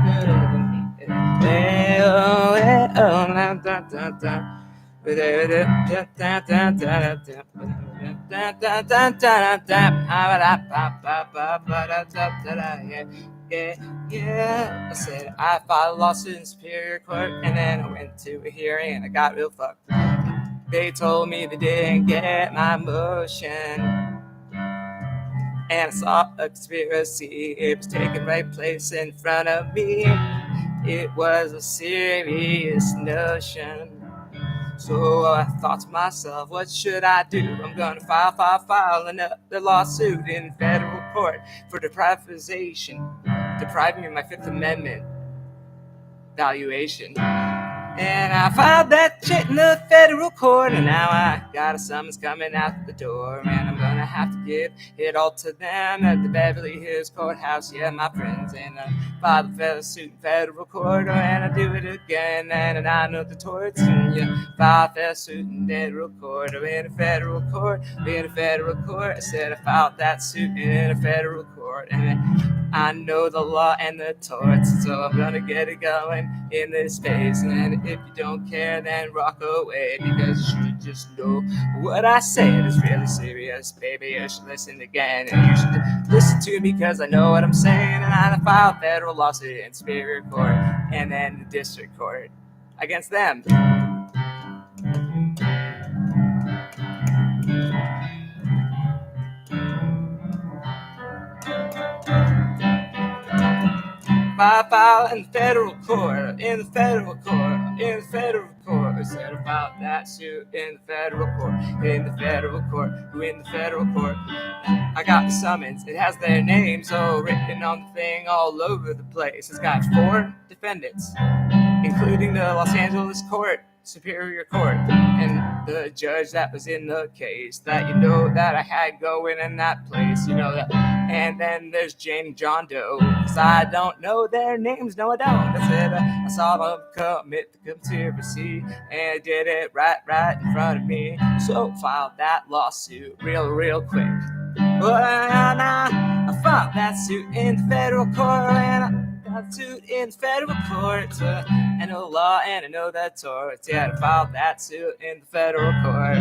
yeah. I said I filed a lawsuit in Superior Court, and then I went to a hearing, and I got real fucked. They told me they didn't get my motion, and I saw a conspiracy. It was taking right place in front of me. It was a serious notion. So I thought to myself, what should I do? I'm gonna file another lawsuit in federal court for depriving me of my Fifth Amendment valuation. And I filed that shit in the federal court, and now I got a summons coming out the door, and I'm gonna I have to give it all to them at the Beverly Hills Courthouse. Yeah, my friends, and I filed a federal suit in federal court, and I do it again, and I know the torts, and yeah, filed a federal suit in federal court, or in a federal court, in a federal court. I said I filed that suit in a federal court, and I know the law and the torts, so I'm gonna get it going in this space. And if you don't care, then rock away, because you should just know what I said is really serious, baby. You should listen again, and you should listen to me, because I know what I'm saying. And I filed federal lawsuit in Superior Court and then the District Court against them. I filed in the federal court, in the federal court, in the federal court. I said about that suit in the federal court, in the federal court, in the federal court. I got the summons. It has their names all written on the thing all over the place. It's got 4 defendants, including the Los Angeles Court, Superior Court, and the judge that was in the case that you know that I had going in that place, you know that. And then there's Jane and John Doe, because I don't know their names, no I don't. I said I saw them commit the conspiracy, and I did it right in front of me. So filed that lawsuit real quick. But I filed that suit in the federal court, and I got a suit in the federal court. I know the law and I know the torts. Yeah, I filed that suit in the federal court.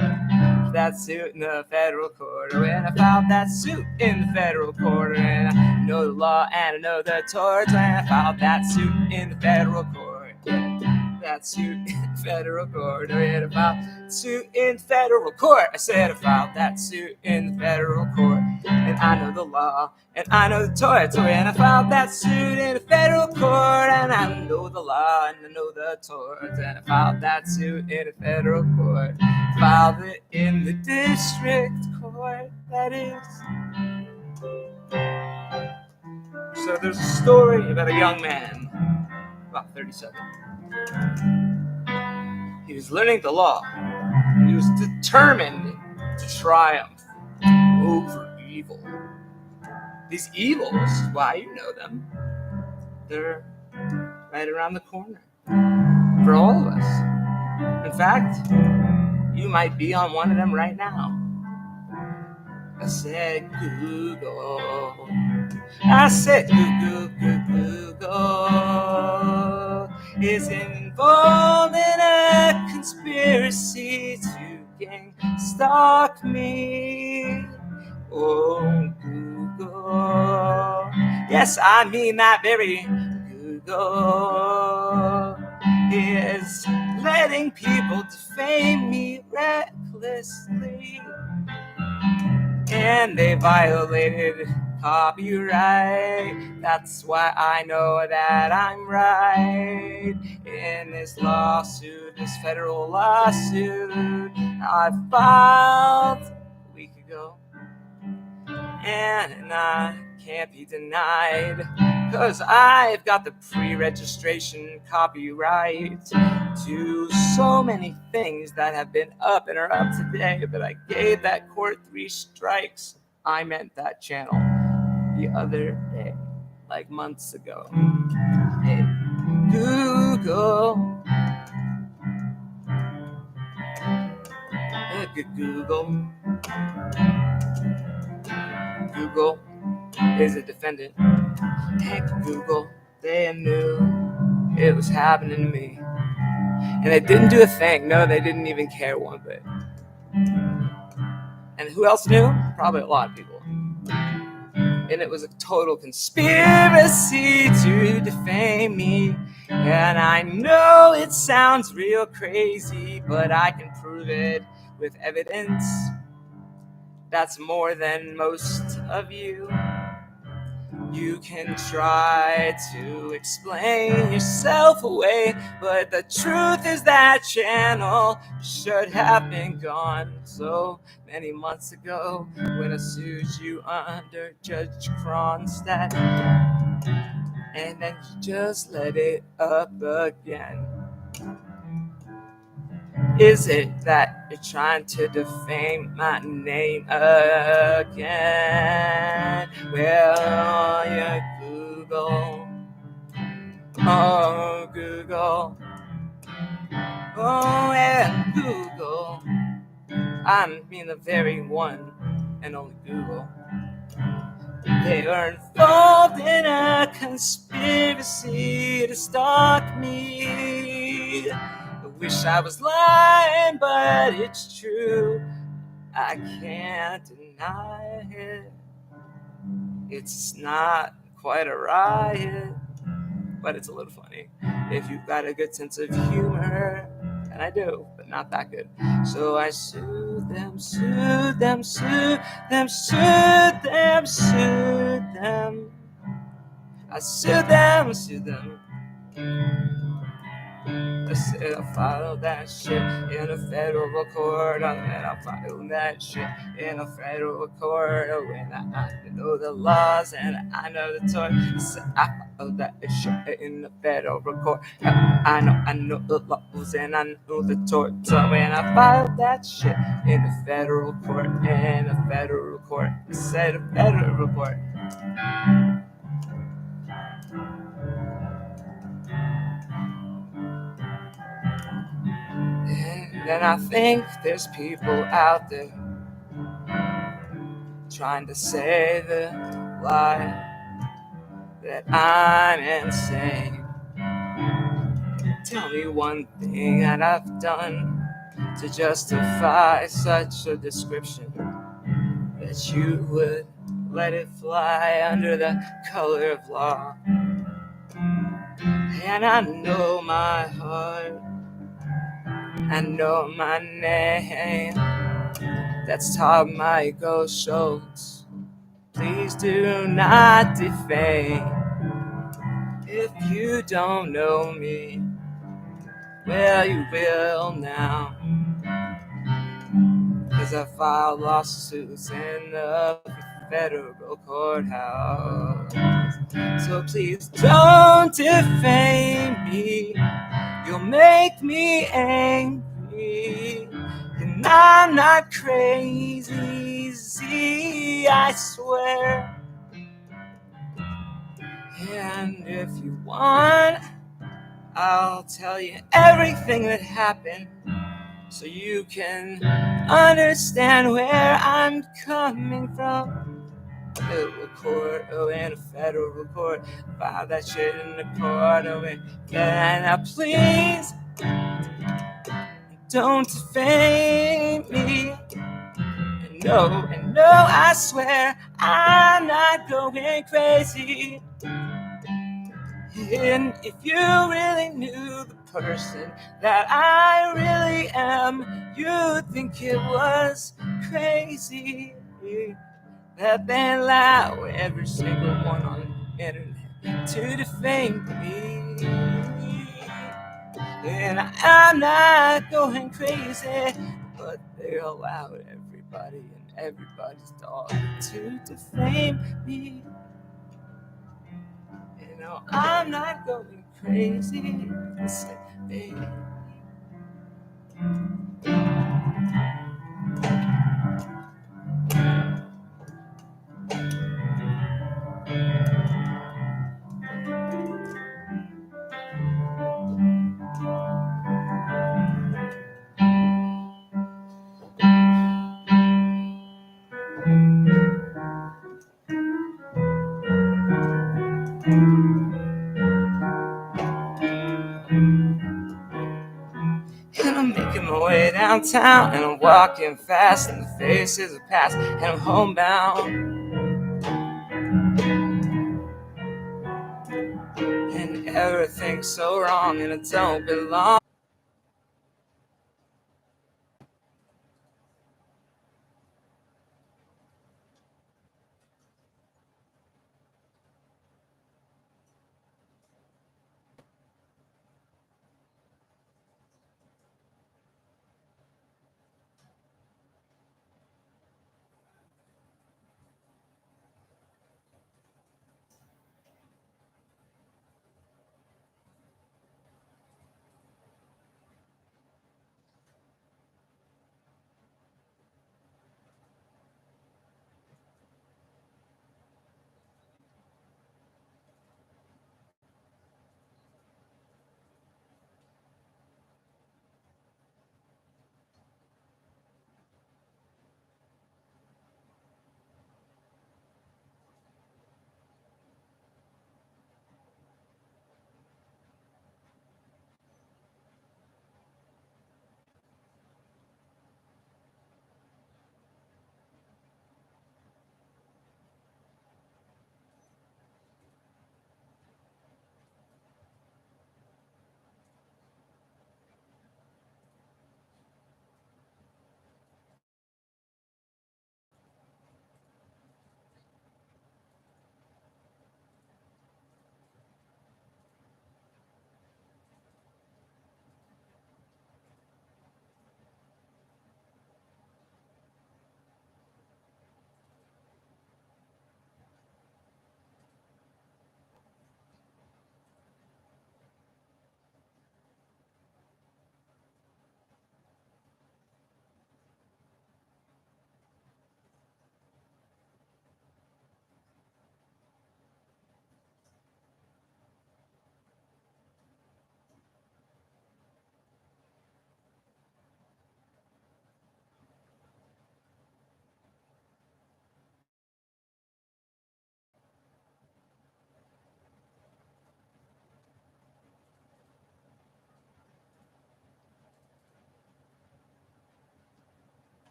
That suit in the federal court, and I filed that suit in the federal court, and I know the law and I know the torts, and I filed that suit in the federal court. Yeah, that suit in the federal court, and I filed suit in the federal court. I said I filed that suit in the federal court, and I know the law and I know the torts, and I filed that suit in the federal court, and I know the law and I know the torts, and I filed that suit in the federal court. Filed it in the district court, that is. So there's a story about a young man, about 37. He was learning the law. He was determined to triumph over evil. These evils, why, you know them. They're right around the corner for all of us. In fact, you might be on one of them right now. I said Google. I said Google is involved in a conspiracy to gang stalk me. Oh, Google. Yes, I mean that very Google is letting people defame me recklessly, and they violated copyright. That's why I know that I'm right in this lawsuit, this federal lawsuit I filed a week ago, and I can't be denied, 'cause I've got the pre-registration copyright to so many things that have been up and are up today, but I gave that court 3 strikes. I meant that channel the other day, like months ago. Hey, Google. Google. Google is a defendant. Heck, Google, they knew it was happening to me. And they didn't do a thing. No, they didn't even care one bit. And who else knew? Probably a lot of people. And it was a total conspiracy to defame me. And I know it sounds real crazy, but I can prove it with evidence. That's more than most of you. You can try to explain yourself away, but the truth is that channel should have been gone so many months ago when I sued you under Judge Cronstadt, and then you just let it up again. Is it that you're trying to defame my name again? Well, you Google, oh Google, oh yeah, Google. I mean the very one and only Google. They are involved in a conspiracy to stalk me. I wish I was lying, but it's true. I can't deny it. It's not quite a riot, but it's a little funny. If you've got a good sense of humor, and I do, but not that good. So I sue them, sue them, sue them, sue them, sue them. I sue them, sue them. I said I'll file that shit in a federal court. I'll file that shit in a federal court. When I know the laws and I know the tort. So I file that shit in the federal court. I know the laws and I know the tort. So when I file that shit in a federal court, in a federal court, I said a federal court. And then I think there's people out there trying to say the lie that I'm insane. Tell me one thing that I've done to justify such a description that you would let it fly under the color of law. And I know my heart, I know my name. That's Tom Michael Schultz. Please do not defame. If you don't know me, well, you will now. 'Cause I filed lawsuits in the federal courthouse. So please don't defame me. You'll make me angry. And I'm not crazy, I swear. And if you want, I'll tell you everything that happened so you can understand where I'm coming from. Federal court, oh, in a federal court. File that shit in the court, oh, and now please don't defame me. And no, I swear I'm not going crazy. And if you really knew the person that I really am, you'd think it was crazy that they allow every single one on the internet to defame me. And I'm not going crazy, but they allowed everybody and everybody's dog to defame me. You know, I'm not going crazy. Listen, baby. And I'm making my way downtown, and I'm walking fast, and the faces are past, and I'm homebound. And everything's so wrong, and it don't belong.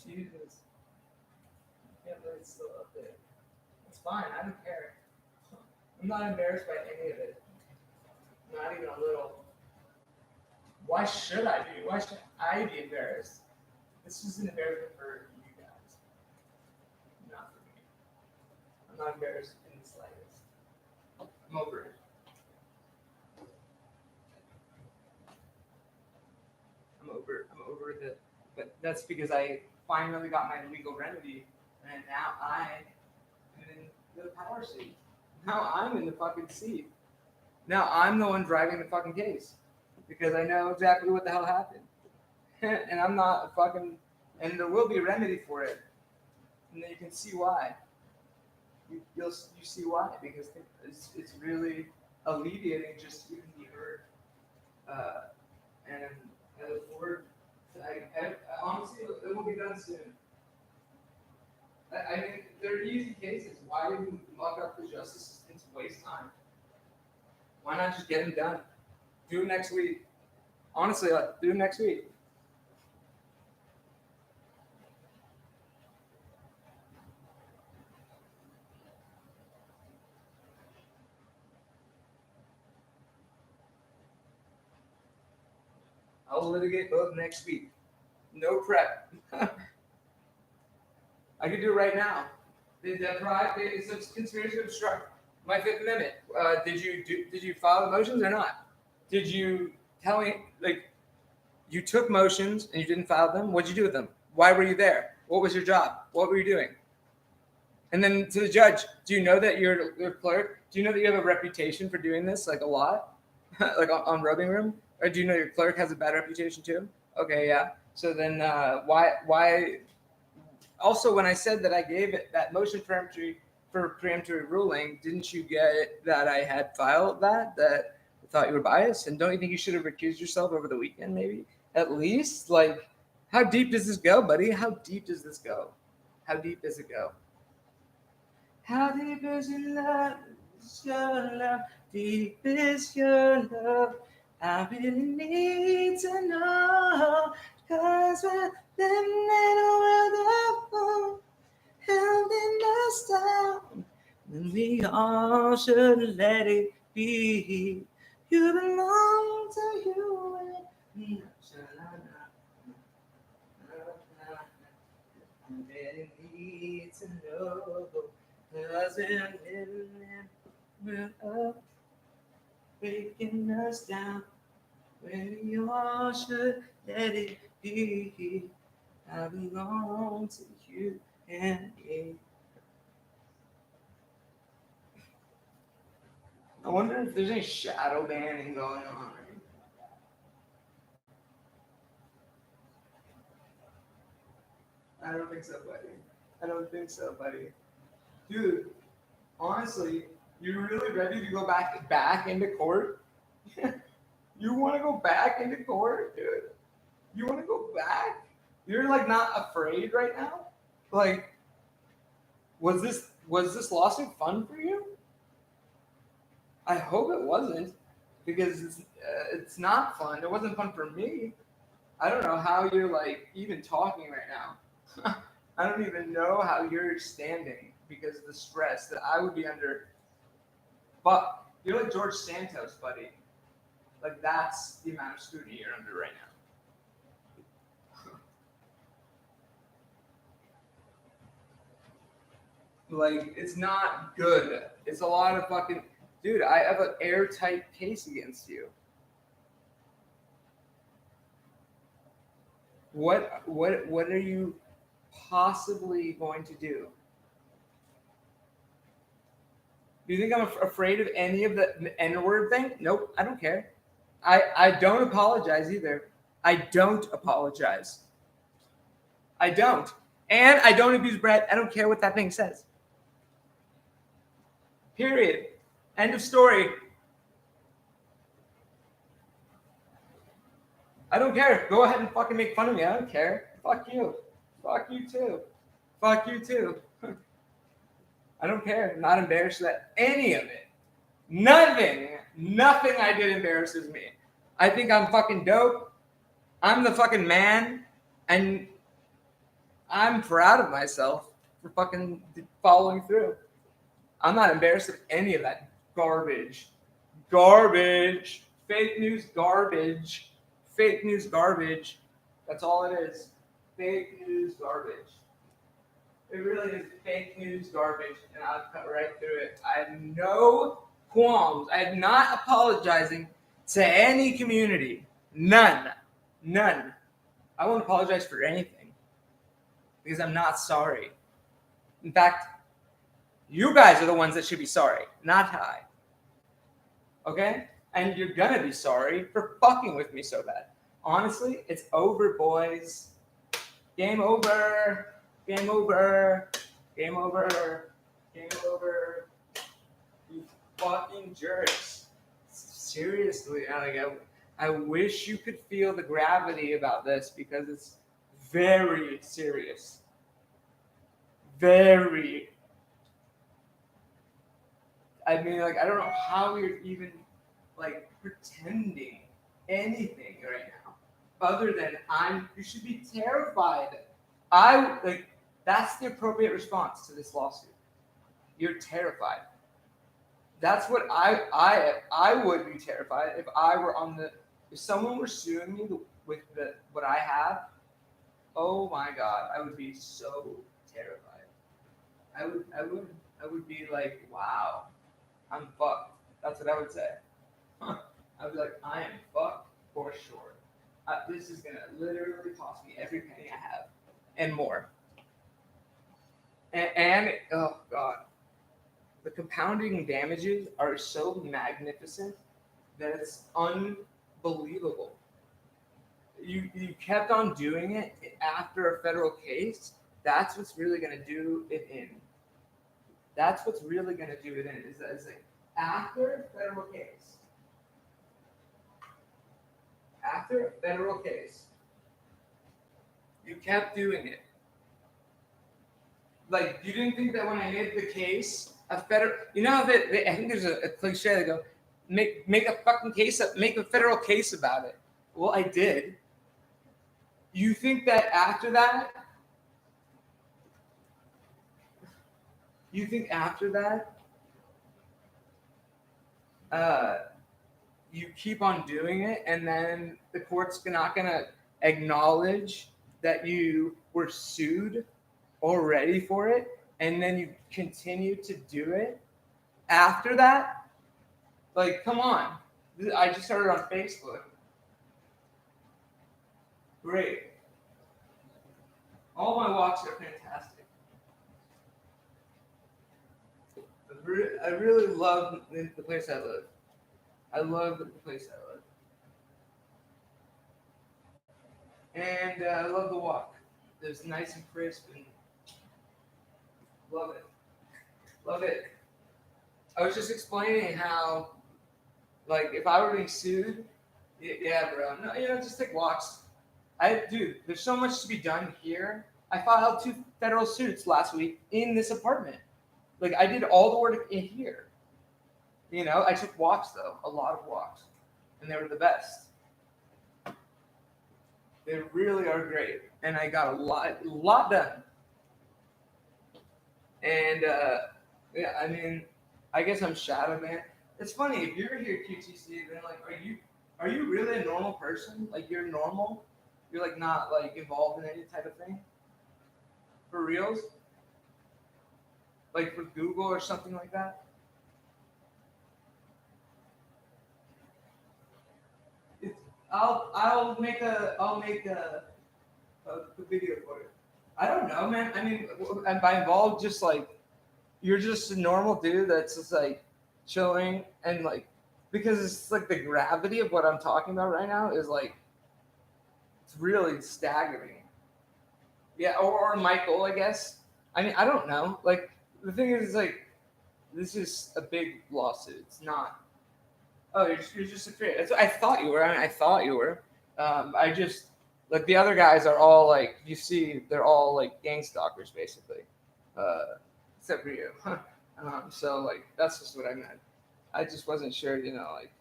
Jesus. Yeah, but it's still up there. It's fine. I don't care. I'm not embarrassed by any of it. Not even a little. Why should I be? Why should I be embarrassed? This is an embarrassment for you guys, not for me. I'm not embarrassed in the slightest. I'm over it. I'm over the. But that's because I finally got my legal remedy, and now I am in the power seat. Now I'm in the fucking seat. Now I'm the one driving the fucking case because I know exactly what the hell happened, and I'm not a fucking. And there will be a remedy for it, and then you can see why. You see why because it's really alleviating just to even be heard, and I look forward. I honestly, it will be done soon. I mean, they're easy cases. Why do we lock up the justice system to waste time? Why not just get them done? Do it next week. Honestly, do it next week. I'll litigate both next week. No prep. I could do it right now. It's a conspiracy to obstruct my Fifth Amendment. Did you file the motions or not? Did you tell me you took motions and you didn't file them? What'd you do with them? Why were you there? What was your job? What were you doing? And then to the judge, do you know that you're your clerk? Do you know that you have a reputation for doing this like a lot, like on Rubbing Room? Or do you know your clerk has a bad reputation too? Okay, yeah. So then why? Also, when I said that I gave it that motion for preemptory ruling, didn't you get that I had filed that I thought you were biased? And don't you think you should have recused yourself over the weekend, maybe? At least, like, how deep does this go, buddy? How deep does this go? How deep does it go? How deep is your love? Is your love? Deep is your love? I really need to know. Cause we're living in a world of fun, holding us down. And we all should let it be. You belong to you and me. I really need to know. Cause we're living up, breaking us down. When we all should let it be. I belong to you and me. I wonder if there's any shadow banning going on. I don't think so, buddy. I don't think so, buddy. Dude, honestly, you really ready to go back into court? You want to go back into court, dude? You want to go back? You're like not afraid right now? Like, was this lawsuit fun for you? I hope it wasn't, because it's not fun. It wasn't fun for me. I don't know how you're like even talking right now. I don't even know how you're standing because of the stress that I would be under. But you're like George Santos, buddy. Like that's the amount of scrutiny you're under right now. Like it's not good. It's a lot of fucking dude. I have an airtight case against you. What are you possibly going to do? Do you think I'm afraid of any of the N-word thing? Nope, I don't care. I don't apologize either. I don't apologize. I don't. And I don't abuse Brett. I don't care what that thing says. Period. End of story. I don't care. Go ahead and fucking make fun of me. I don't care. Fuck you. Fuck you too. Fuck you too. I don't care. I'm not embarrassed at any of it. Nothing I did embarrasses me. I think I'm fucking dope. I'm the fucking man. And I'm proud of myself for fucking following through. I'm not embarrassed of any of that garbage. Garbage. Fake news garbage. Fake news garbage. That's all it is. Fake news garbage. It really is fake news garbage, and I'll cut right through it. I have no qualms. I am not apologizing to any community. None. None. I won't apologize for anything because I'm not sorry. In fact, you guys are the ones that should be sorry, not I. Okay? And you're gonna be sorry for fucking with me so bad. Honestly, it's over, boys. Game over. Game over. Game over. Game over. You fucking jerks. Seriously, I wish you could feel the gravity about this because it's very serious. Very. I mean, like, I don't know how you're even, like, pretending anything right now other than you should be terrified. That's the appropriate response to this lawsuit. You're terrified. That's what I would be terrified if I were if someone were suing me with what I have. Oh my God, I would be so terrified. I would be like, wow, I'm fucked. That's what I would say. I would be like, I am fucked for sure. This is gonna literally cost me every penny I have and more. And oh God, the compounding damages are so magnificent that it's unbelievable. You kept on doing it after a federal case. That's what's really gonna do it in. That's what's really gonna do it in. Is like after a federal case. After a federal case, you kept doing it. Like, you didn't think that when I made the case, you know how I think there's a cliche they go, make a fucking case up, make a federal case about it. Well, I did. You think that after that, you keep on doing it, and then the court's not gonna acknowledge that you were sued already for it, and then you continue to do it after that? Like, come on. I just started on Facebook. Great. All my walks are fantastic. I really love the place I live. I love the place I live. And I love the walk. It's nice and crisp and love it. Love it. I was just explaining how, like, if I were being sued, yeah, bro. No, just take walks. Dude, there's so much to be done here. I filed 2 federal suits last week in this apartment. Like, I did all the work in here. I took walks though, a lot of walks, and they were the best. They really are great, and I got a lot done. And yeah, I mean, I guess I'm shadow man. It's funny if you're here QTC, then like, are you really a normal person? Like, you're normal? You're like not like involved in any type of thing? For reals? Like for Google or something like that? I'll make a video for it. I don't know, man. I mean, and by involved, just like you're just a normal dude that's just like chilling and like because it's like the gravity of what I'm talking about right now is like it's really staggering. Yeah, or Michael, I guess. I mean, I don't know. Like the thing is, like this is a big lawsuit. It's not. Oh, you're just afraid. That's what I thought you were. I mean, I thought you were. I just like the other guys are all like you see, they're all like gang stalkers basically, except for you. So like that's just what I meant. I just wasn't sure, like.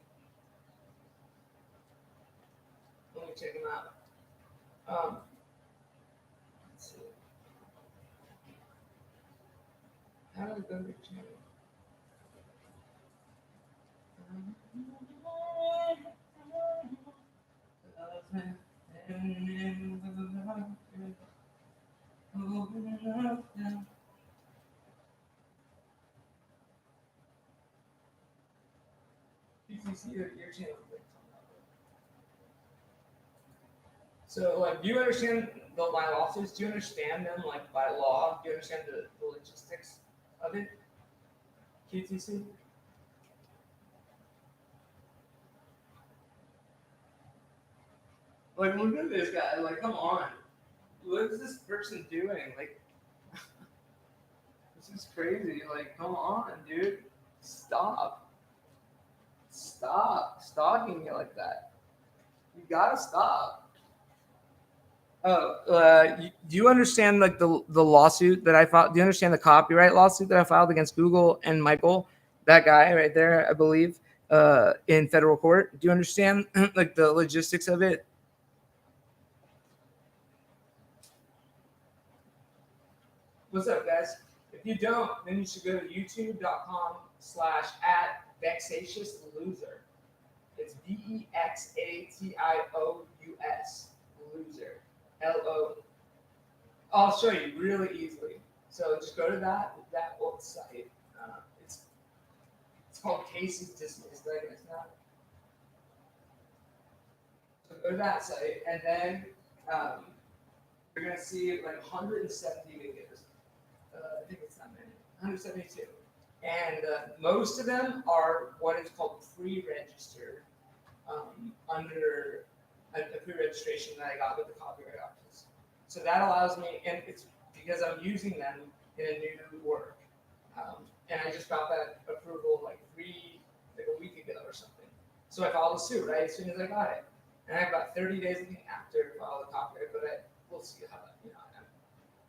Let me check them out. Let's see. How do I go to your channel? You see your channel. So, like, do you understand my lawsuits? Do you understand them, like, by law? Do you understand the logistics of it? QTC? Like, look at this guy. Like, come on. What is this person doing? Like, this is crazy. Like, come on, dude. Stop. Stop stalking me like that. You gotta stop. Oh, do you understand like the lawsuit that I filed? Do you understand the copyright lawsuit that I filed against Google and Michael, that guy right there, I believe, in federal court? Do you understand like the logistics of it? What's up, guys? If you don't, then you should go to youtube.com/@vexatiousloser. It's VEXATIOUS loser. LO. I'll show you really easily. So just go to that old site. It's called Cases Dismissed. I guess now. So go to that site, and then you're gonna see like 170 videos. I think it's not many. 172. And most of them are what is called pre-registered under a pre-registration that I got with the Copyright Office. So that allows me, and it's because I'm using them in a new work. And I just got that approval like a week ago or something. So I filed a suit right as soon as I got it. And I have about 30 days after to file the copyright, but we'll see how that,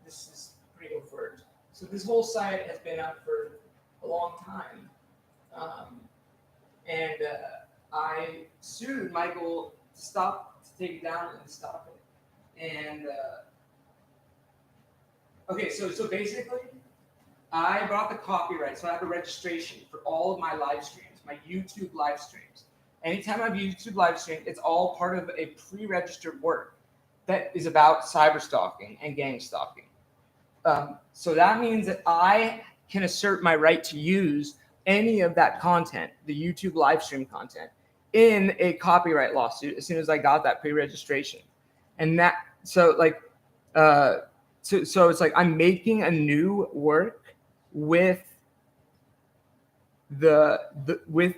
this is pretty overt. So this whole site has been up for a long time. And I sued Michael to take it down and stop it. And okay, so basically, I brought the copyright, so I have a registration for all of my live streams, my YouTube live streams. Anytime I have a YouTube live stream, it's all part of a pre-registered work that is about cyber stalking and gang stalking. So that means that I can assert my right to use any of that content, the YouTube live stream content, in a copyright lawsuit as soon as I got that pre-registration. And that, so like, so it's like I'm making a new work with the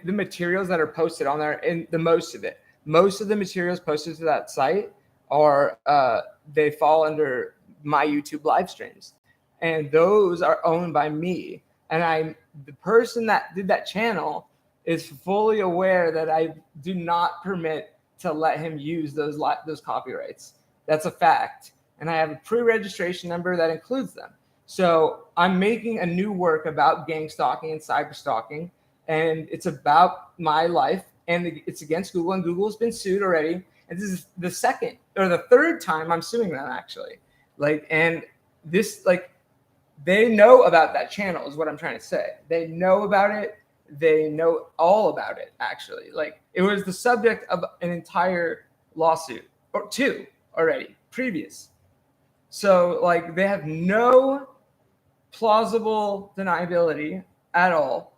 materials that are posted on there, and most of the materials posted to that site are they fall under my YouTube live streams, and those are owned by me. And the person that did that channel is fully aware that I do not permit to let him use those copyrights. That's a fact. And I have a pre-registration number that includes them. So I'm making a new work about gang stalking and cyber stalking, and it's about my life, and it's against Google, and Google has been sued already. And this is the second or the third time I'm suing them, actually. Like, and this, like, they know about that channel is what I'm trying to say. They know about it. They know all about it, actually. Like, it was the subject of an entire lawsuit, or two already, previous. So, like, they have no plausible deniability at all.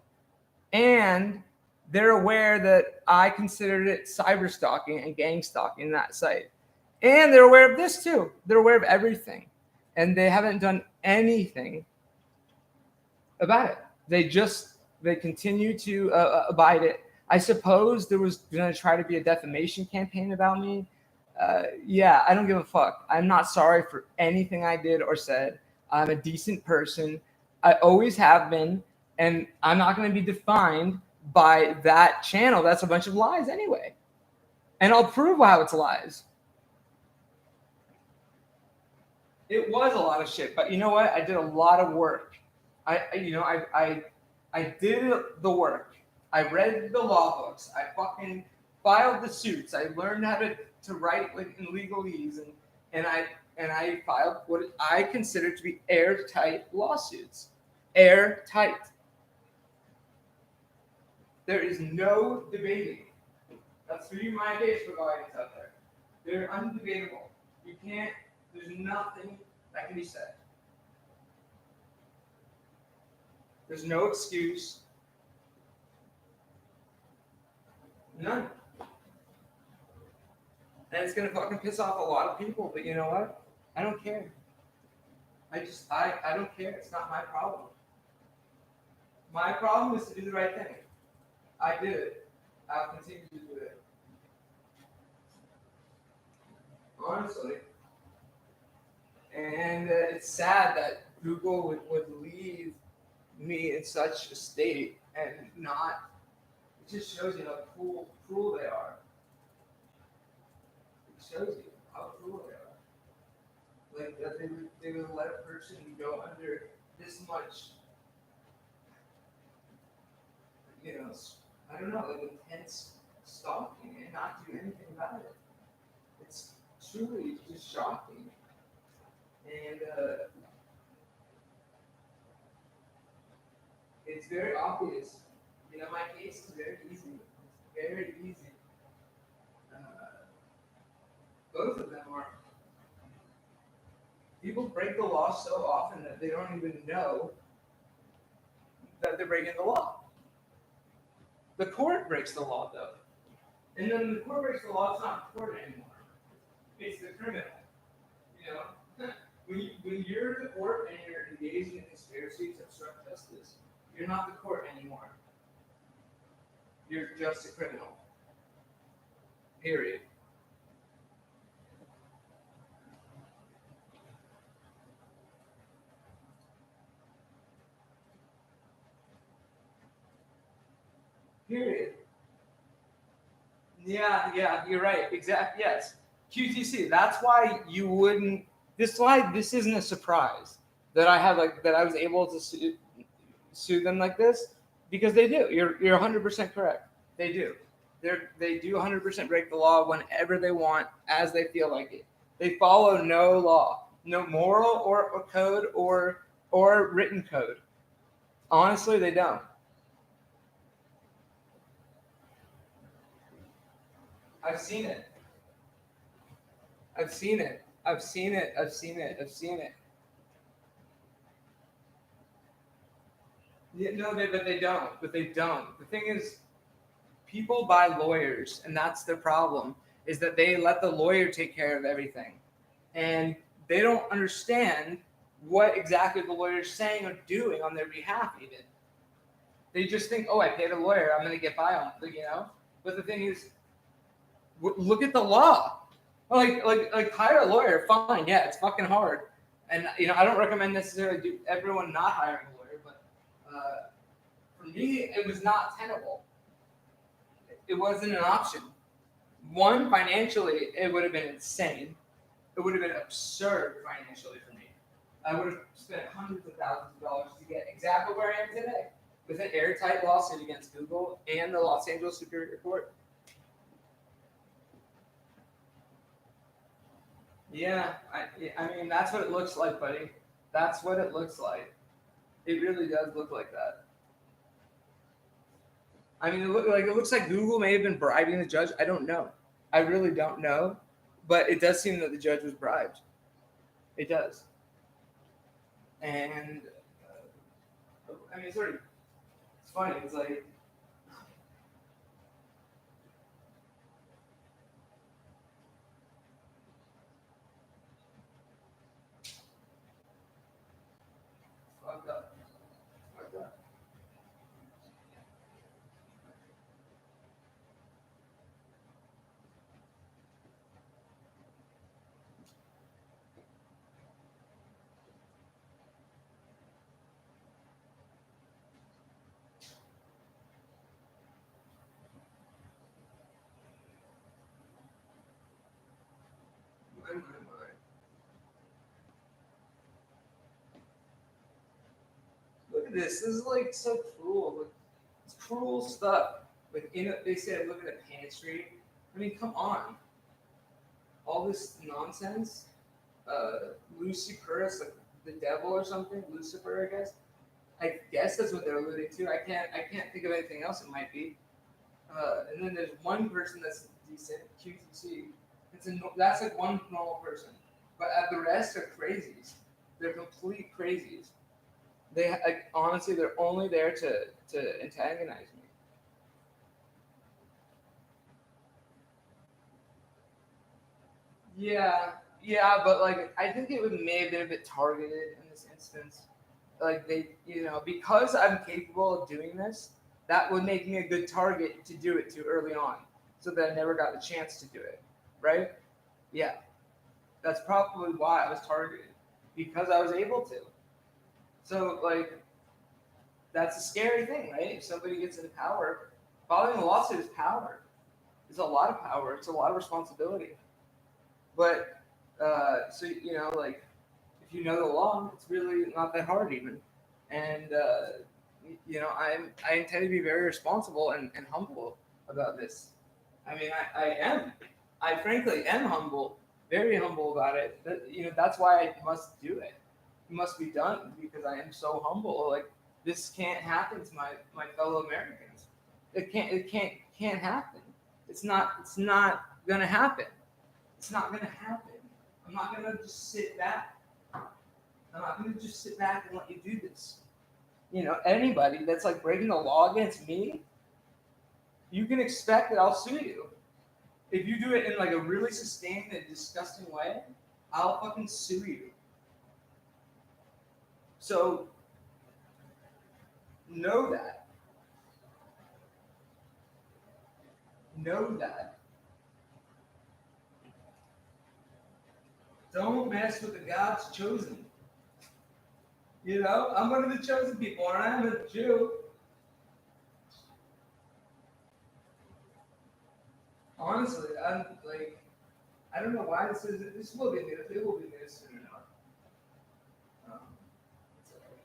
And they're aware that I considered it cyber stalking and gang stalking in that site. And they're aware of this too. They're aware of everything. And they haven't done anything about it. They continue to abide it. I suppose there was going to try to be a defamation campaign about me. Yeah, I don't give a fuck. I'm not sorry for anything I did or said. I'm a decent person. I always have been. And I'm not going to be defined by that channel. That's a bunch of lies anyway. And I'll prove how it's lies. It was a lot of shit, but you know what? I did a lot of work. I did the work. I read the law books. I fucking filed the suits. I learned how to write like in legalese, and I filed what I consider to be airtight lawsuits. Airtight. There is no debating. That's 3 my Facebook audience out there. They're undebatable. You can't, there's nothing that can be said. There's no excuse. None. And it's gonna fucking piss off a lot of people, but you know what? I don't care. I don't care. It's not my problem. My problem is to do the right thing. I did it. I'll continue to do it. Honestly. And it's sad that Google would leave me in such a state and not. It just shows you how cruel they are. It shows you how cruel they are. Like that they would let a person go under this much, I don't know, like intense stalking and not do anything about it. It's truly just shocking. And it's very obvious. My case is very easy. It's very easy. Both of them are. People break the law so often that they don't even know that they're breaking the law. The court breaks the law, though. And then the court breaks the law, it's not the court anymore. It's the criminal. When you're the court and you're engaged in conspiracy to obstruct justice, you're not the court anymore. You're just a criminal. Period. Period. Yeah, you're right. Exactly. Yes. QTC. That's why you wouldn't. This isn't a surprise that I was able to sue them like this, because they do. You're 100% correct. They do. They do 100% break the law whenever they want, as they feel like it. They follow no law, no moral or code or written code. Honestly, they don't. I've seen it. I've seen it. I've seen it. I've seen it. I've seen it. Yeah, no, but they don't. But they don't. The thing is, people buy lawyers, and that's their problem, is that they let the lawyer take care of everything. And they don't understand what exactly the lawyer is saying or doing on their behalf, even. They just think, oh, I paid a lawyer, I'm going to get by on it, But the thing is, look at the law. Like hire a lawyer, fine, yeah, it's fucking hard. And, I don't recommend necessarily everyone not hiring a lawyer, but for me, it was not tenable. It wasn't an option. One, financially, it would have been insane. It would have been absurd financially for me. I would have spent hundreds of thousands of dollars to get exactly where I am today, with an airtight lawsuit against Google and the Los Angeles Superior Court. Yeah, I mean, that's what it looks like, buddy. That's what it looks like. It really does look like that. I mean, it looks like Google may have been bribing the judge. I don't know. I really don't know. But it does seem that the judge was bribed. It does. And, I mean, it's funny. It's like, fucked up. Fucked up. My. Look at this. This is like so cruel. Like, it's cruel stuff. Like they said, look at the pantry. I mean, come on. All this nonsense. Luciferus, like the devil or something. Lucifer, I guess. I guess that's what they're alluding to. I can't think of anything else it might be. And then there's one person that's decent, QTC. That's like one normal person, but the rest are crazies. They're complete crazies. Like, honestly, they're only there to antagonize me. Yeah, yeah, but like I think it would may have been a bit targeted in this instance. Like because I'm capable of doing this, that would make me a good target to do it too early on, so that I never got the chance to do it. Right? Yeah, that's probably why I was targeted, because I was able to. So like that's a scary thing, right? If somebody gets into power, filing a lawsuit is power. It's a lot of power. It's a lot of responsibility. But so like if you know the law, it's really not that hard even. And I intend to be very responsible and humble about this. I mean, I am. I frankly am humble, very humble about it. That's why I must do it. It must be done because I am so humble. Like this can't happen to my fellow Americans. It can't happen. It's not gonna happen. It's not gonna happen. I'm not gonna just sit back. I'm not gonna just sit back and let you do this. Anybody that's like breaking the law against me, you can expect that I'll sue you. If you do it in like a really sustained and disgusting way, I'll fucking sue you. So know that. Know that. Don't mess with the God's chosen. I'm one of the chosen people, and I'm a Jew. Honestly, I'm like, I don't know why this will be news. It will be news soon enough. Um, it's okay.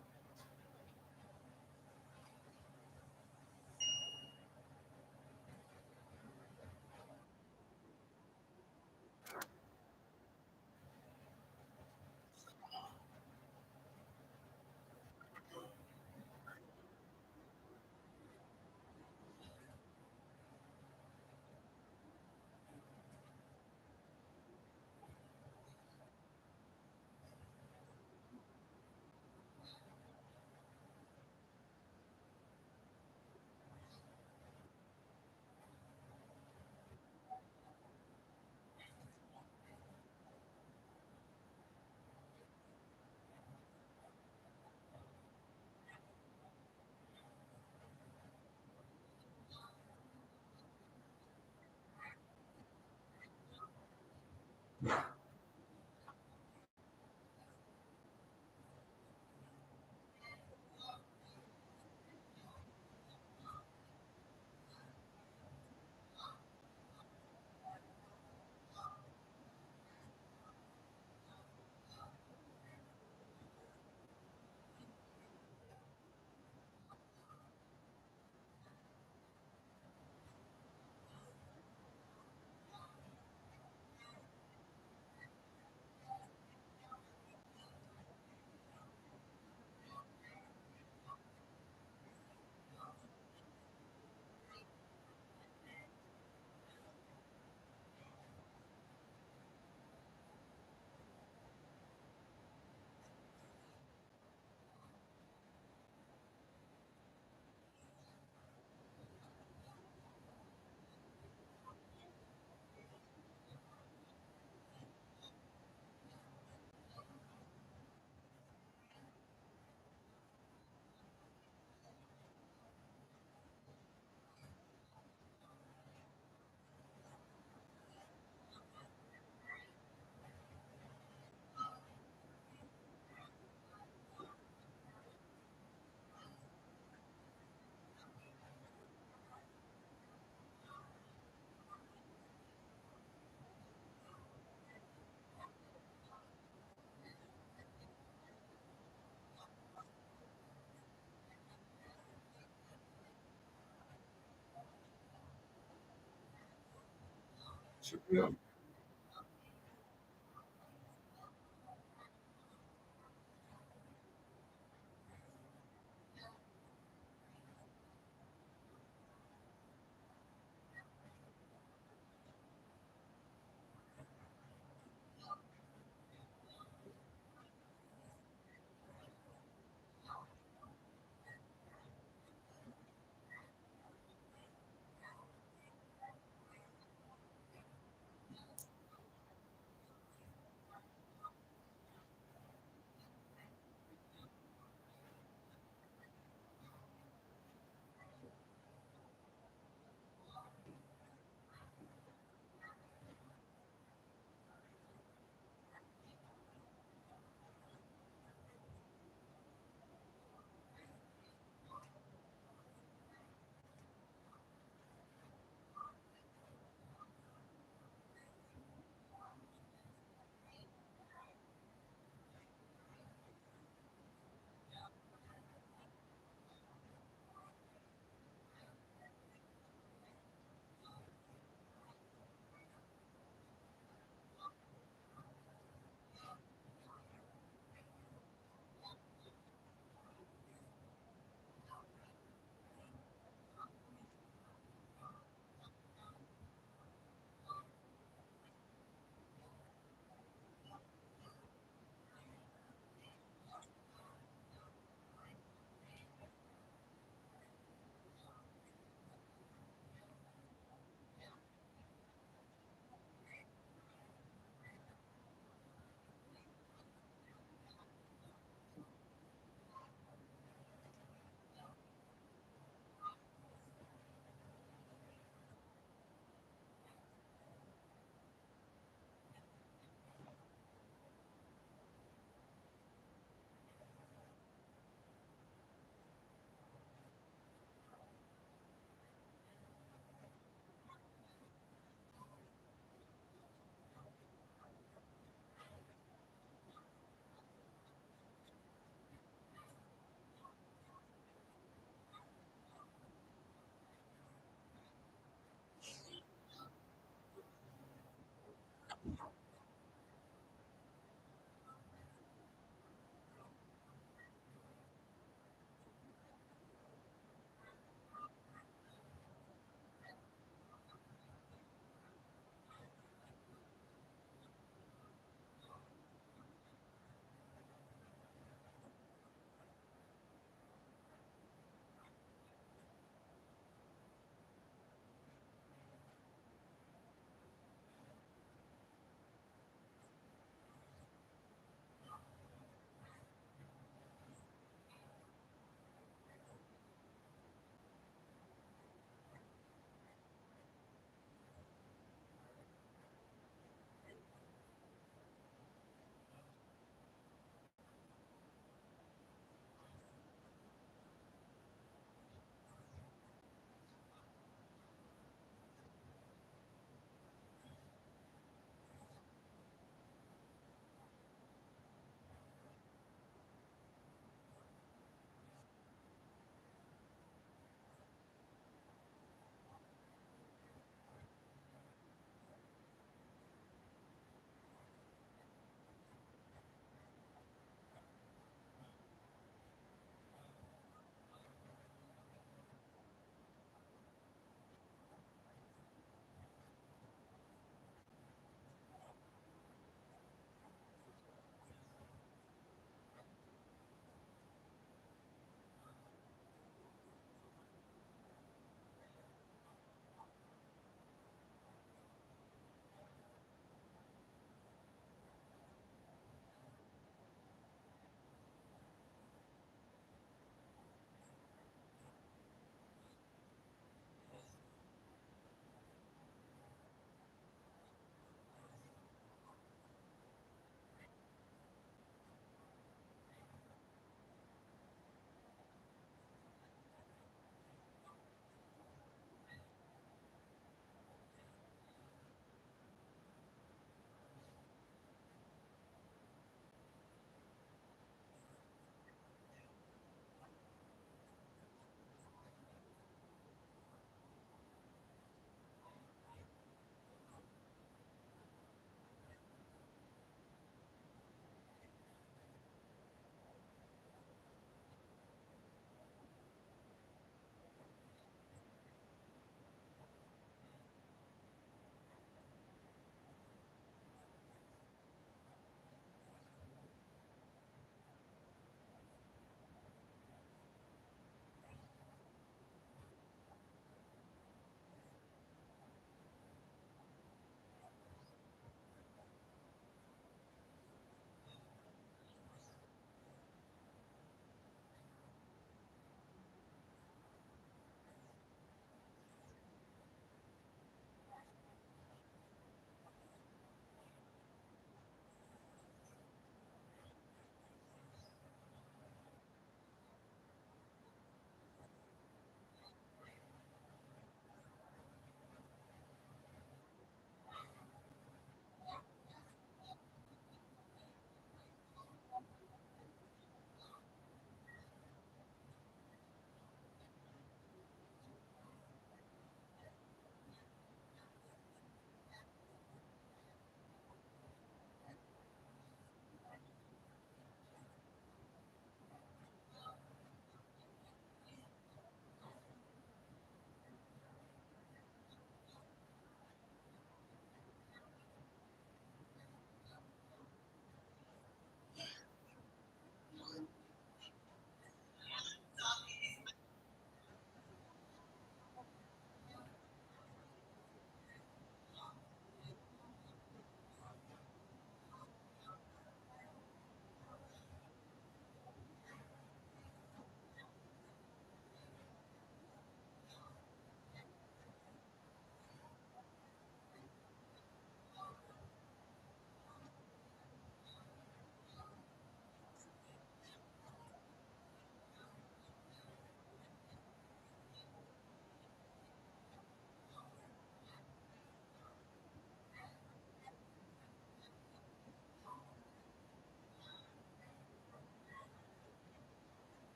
Sure.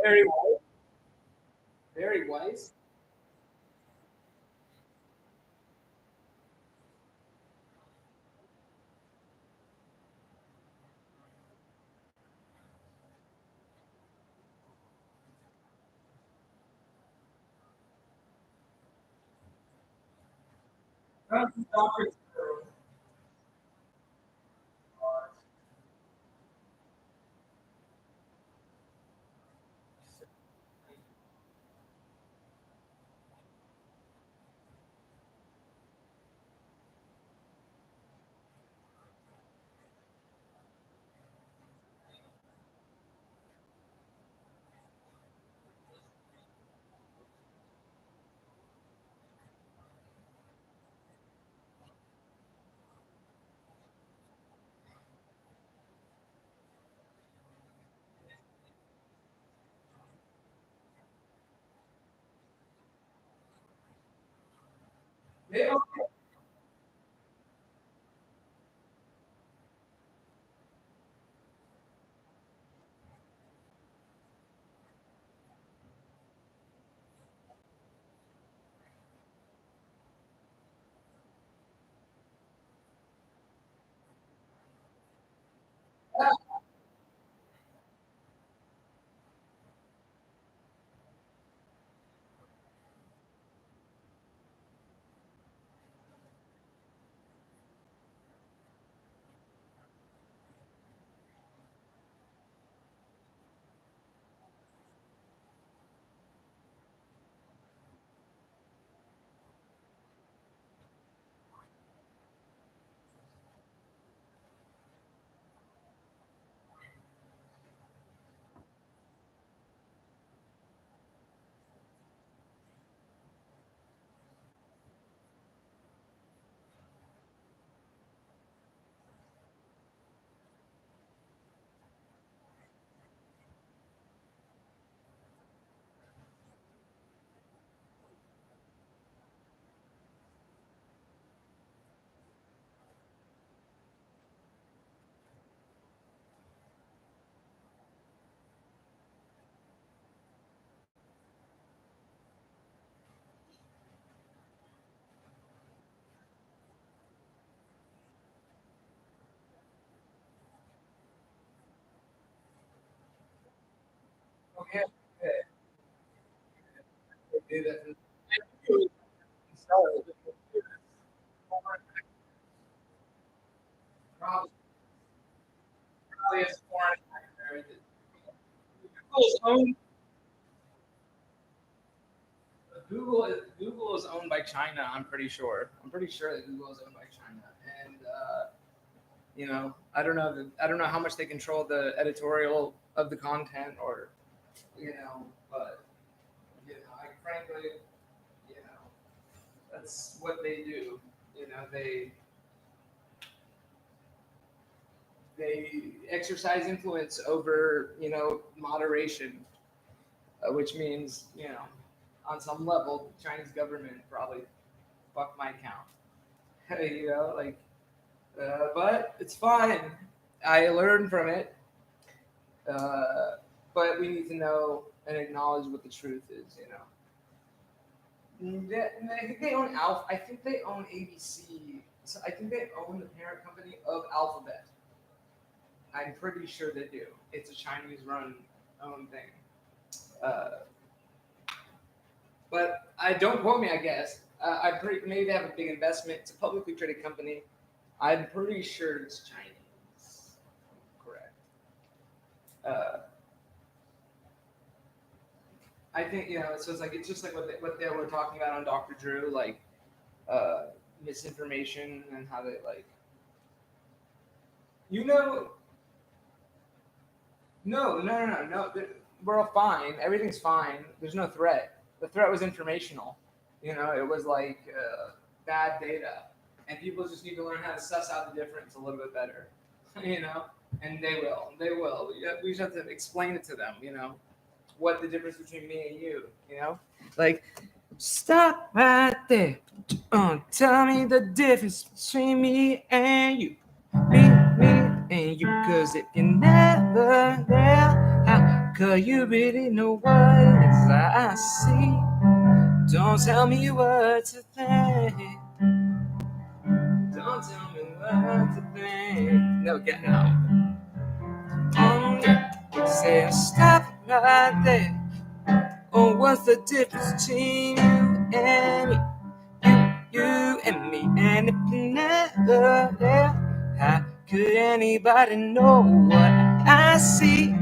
Very wise. Very wise. They are- Okay. They do that. So, probably a foreign actor. Google's owned. Google is owned by China. I'm pretty sure. I'm pretty sure that Google is owned by China, and I don't know how much they control the editorial of the content, or but I frankly, you know, that's what they do. They exercise influence over moderation, which means on some level, the Chinese government probably fuck my account. But it's fine. I learned from it. But we need to know and acknowledge what the truth is. I think they own Alpha. I think they own ABC. So I think they own the parent company of Alphabet. I'm pretty sure they do. It's a Chinese-run own thing. Uh, but I don't quote me. I guess maybe they have a big investment. It's a publicly traded company. I'm pretty sure it's Chinese. Correct. Uh, I think so it's just like what they were talking about on Dr. Drew, like uh, misinformation and how they like. You know, no. We're all fine. Everything's fine. There's no threat. The threat was informational. It was like bad data, and people just need to learn how to suss out the difference a little bit better. And they will. They will. We just have to explain it to them. What the difference between me and you. Like stop right there. Tell me the difference between me and you. Me and you. Cause if you never there, how 'cause you really know what it is I see. Don't tell me what to think. Don't tell me what to think. No, get out. Say stop right there. Oh, what's the difference between you and me? You and me. And if you're never there, how could anybody know what I see?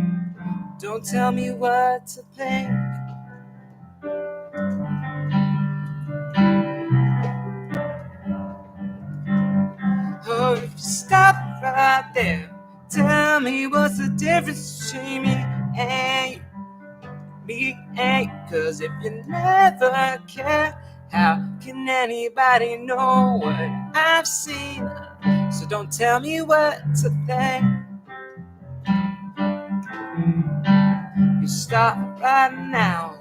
Don't tell me what to think. Oh, if you stop right there, tell me what's the difference between me and you. Me and you. 'Cause if you never care, how can anybody know what I've seen? So don't tell me what to think. You stop right now,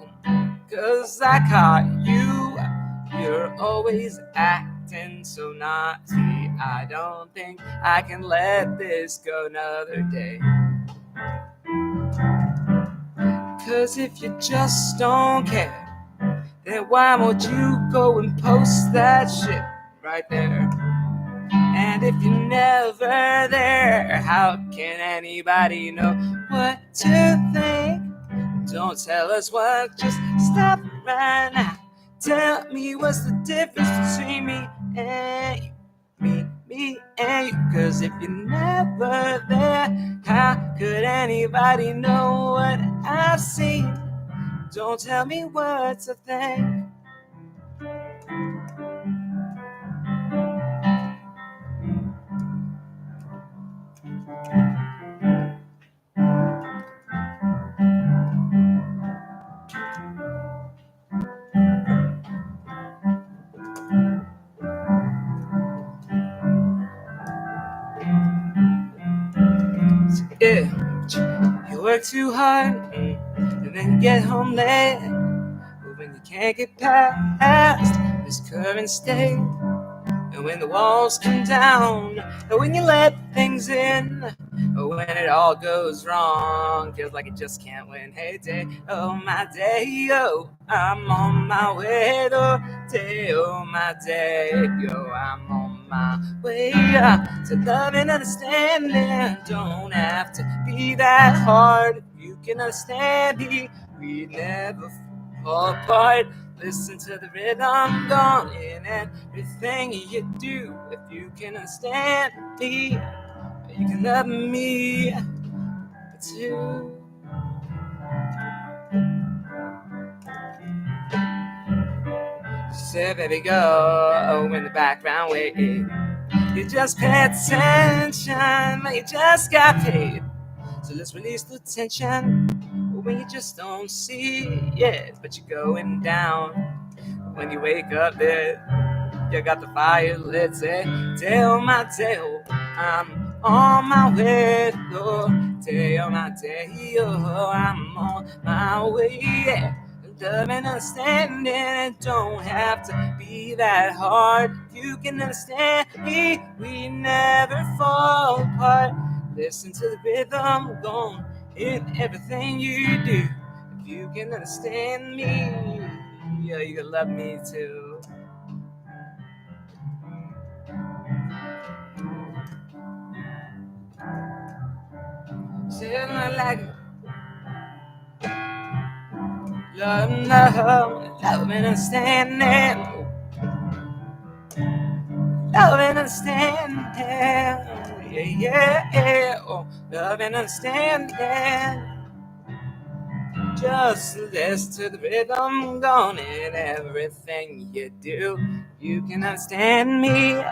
'cause I caught you. You're always acting so naughty. I don't think I can let this go another day. 'Cause if you just don't care, then why won't you go and post that shit right there? And if you're never there, how can anybody know what to think? Don't tell us what, just stop right now. Tell me what's the difference between me and you. Me and you. 'Cause if you're never there, how could anybody know what I've seen? Don't tell me what to think. Yeah, you work too hard and then you get home late. But when you can't get past this current state, and when the walls come down, and when you let things in, or when it all goes wrong, feels like you just can't win. Hey day, oh my day, oh, I'm on my way, oh day, oh my day, yo, I'm on my way to love and understanding. Don't have to be that hard. If you can understand me, we never fall apart. Listen to the rhythm gone in everything you do. If you can understand me, you can love me too. So baby, go in the background wait. You just pay attention, man, you just got paid. So let's release the tension when you just don't see it, but you're going down. When you wake up there, you got the fire lit. Say, tell my tale, I'm on my way. Oh, tell my tale, I'm on my way. Yeah. Love and understanding, it don't have to be that hard. You can understand me, we never fall apart. Listen to the rhythm going in everything you do. If you can understand me, yeah, you can love me too. Feeling like love and understanding, love and understanding, yeah, yeah, yeah, oh, love and understanding. Just listen to the rhythm going in everything you do. You can understand me.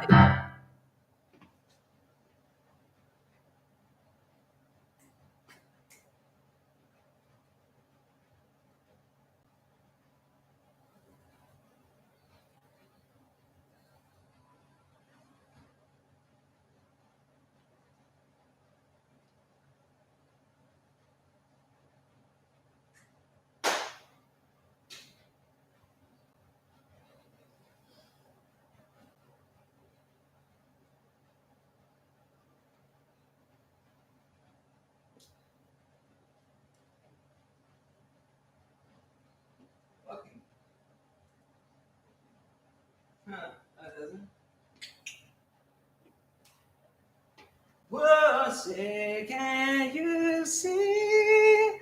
say, can you see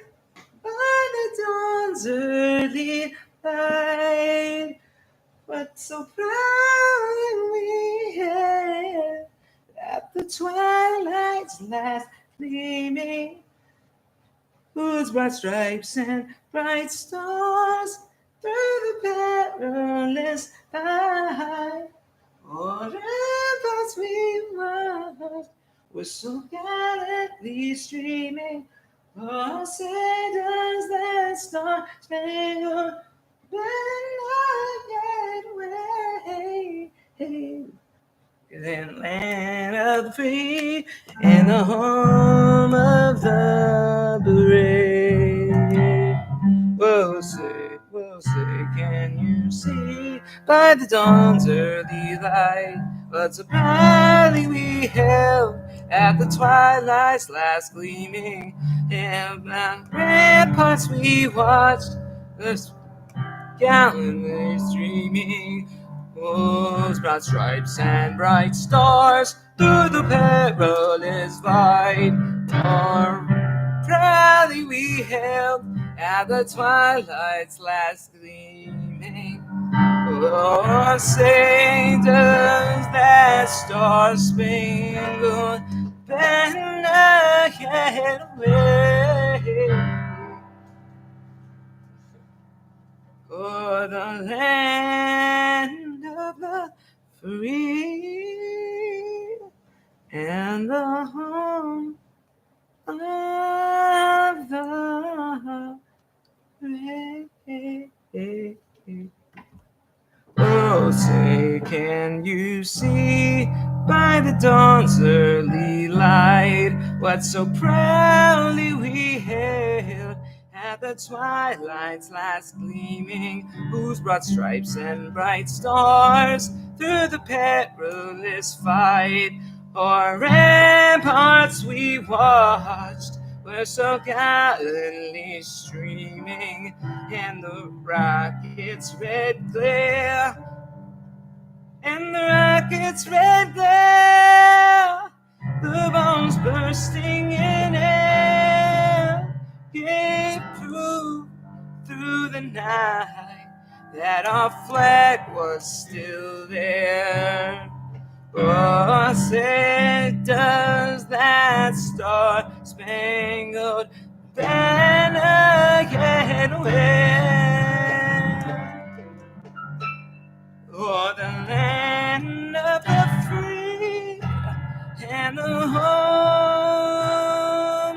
by the dawn's early light what so proudly we hailed at the twilight's last gleaming, whose broad stripes and bright stars through the perilous fight, whatever we were so gallantly streaming. Oh, say does that star-spangled banner yet wave in land of the free and the home of the brave? We'll say, can you see by the dawn's early light what so proudly we held at the twilight's last gleaming, and on ramparts we watched the gallantly streaming, whose broad stripes and bright stars through the perilous fight, or proudly we hailed at the twilight's last gleaming. Oh, say does that star-spangled banner yet wave for the land of the free and the home of the brave? Oh, say, can you see by the dawn's early light what so proudly we hailed at the twilight's last gleaming, whose broad stripes and bright stars through the perilous fight, o'er ramparts we watched were so gallantly streaming, and the rocket's red glare, the bombs bursting in air, gave proof through the night that our flag was still there. Oh, say does that star-spangled banner yet wave o'er the land of the free and the home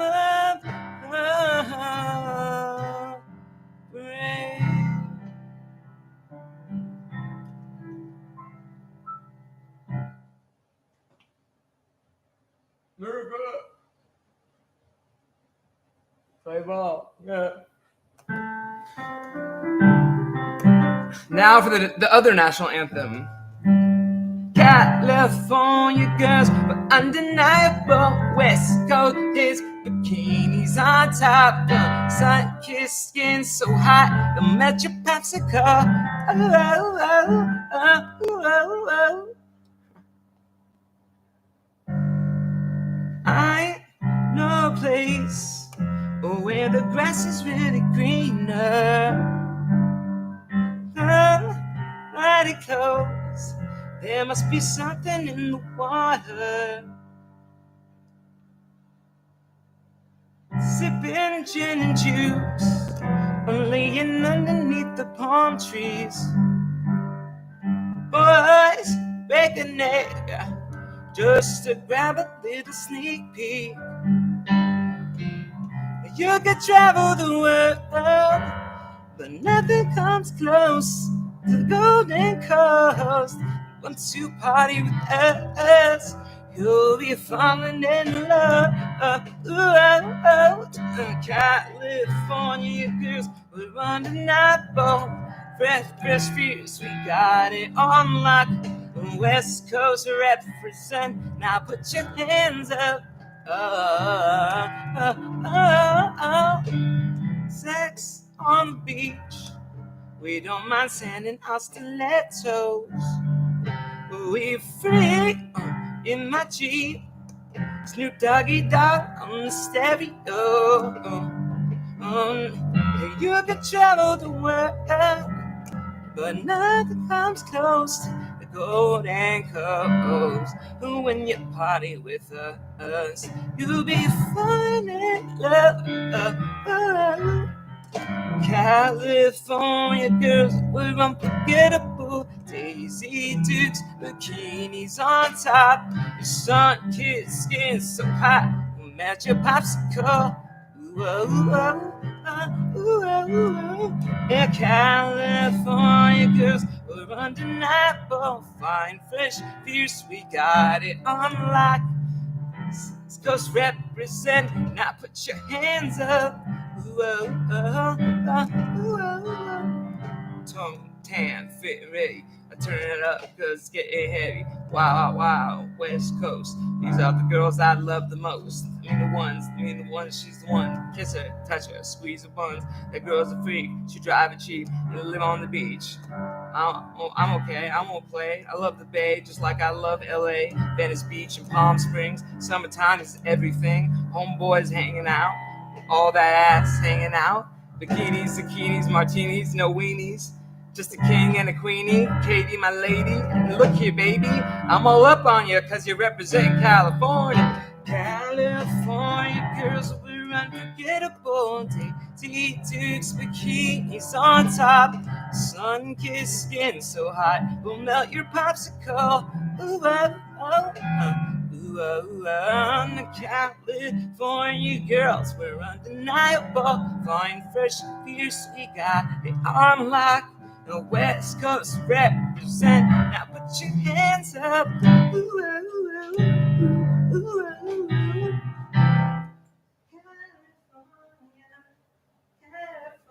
of the brave? America. Play ball. Yeah. Now for the other national anthem. California girls were undeniable. West Coast is bikinis on top. The sun-kissed skin so hot, they'll melt your popsicle. Oh, oh, oh, oh, oh, oh. I know a place where the grass is really greener. Mighty close, there must be something in the water. Sipping gin and juice, laying underneath the palm trees. Boys break a neck just to grab a little sneak peek. You could travel the world, but nothing comes close to the Golden Coast. Once you party with us, you'll be falling in love. California girls, we're undeniable. Fresh fierce, we got it on lock. West Coast represent. Now put your hands up. Sex on the beach. We don't mind sanding our stilettos. We free in my Jeep, Snoop Doggy Dogg on the stereo. You can travel the world, but nothing comes close to the Golden Coast. When you party with us, you'll be finding love. California girls were unforgettable. Daisy Dukes, bikinis on top. Your sun-kissed skin so hot, we'll match your popsicle. Ooh, ooh, ooh, ooh, ooh, ooh. Yeah, California girls were undeniable. Fine, fresh, fierce, we got it on lock. East Coast represent, now put your hands up. Ooh, oh, oh, oh, ooh, oh, oh. Tone, tan, fit, ready. I turn it up cause it's getting heavy. Wow, wow, wow, West Coast. These are the girls I love the most. I mean the ones, she's the one. Kiss her, touch her, squeeze her buns. That girl's a freak, she driving cheap and live on the beach. I'm okay, I won't play. I love the Bay just like I love LA, Venice Beach and Palm Springs. Summertime is everything. Homeboys hanging out, all that ass hanging out. Bikinis, zucchinis, martinis, no weenies. Just a king and a queenie, Katie, my lady. And look here, baby, I'm all up on you cause you represent California. California girls were unforgettable. Daisy Dukes, bikinis on top. Sun-kissed skin so hot, we'll melt your popsicle. Ooh, oh, oh, oh. Ooh, oh, oh. The California girls were undeniable. Fine, fresh, and fierce, we got it on lock. The West Coast represent, now put your hands up. Ooh, ooh, ooh, ooh, ooh, ooh.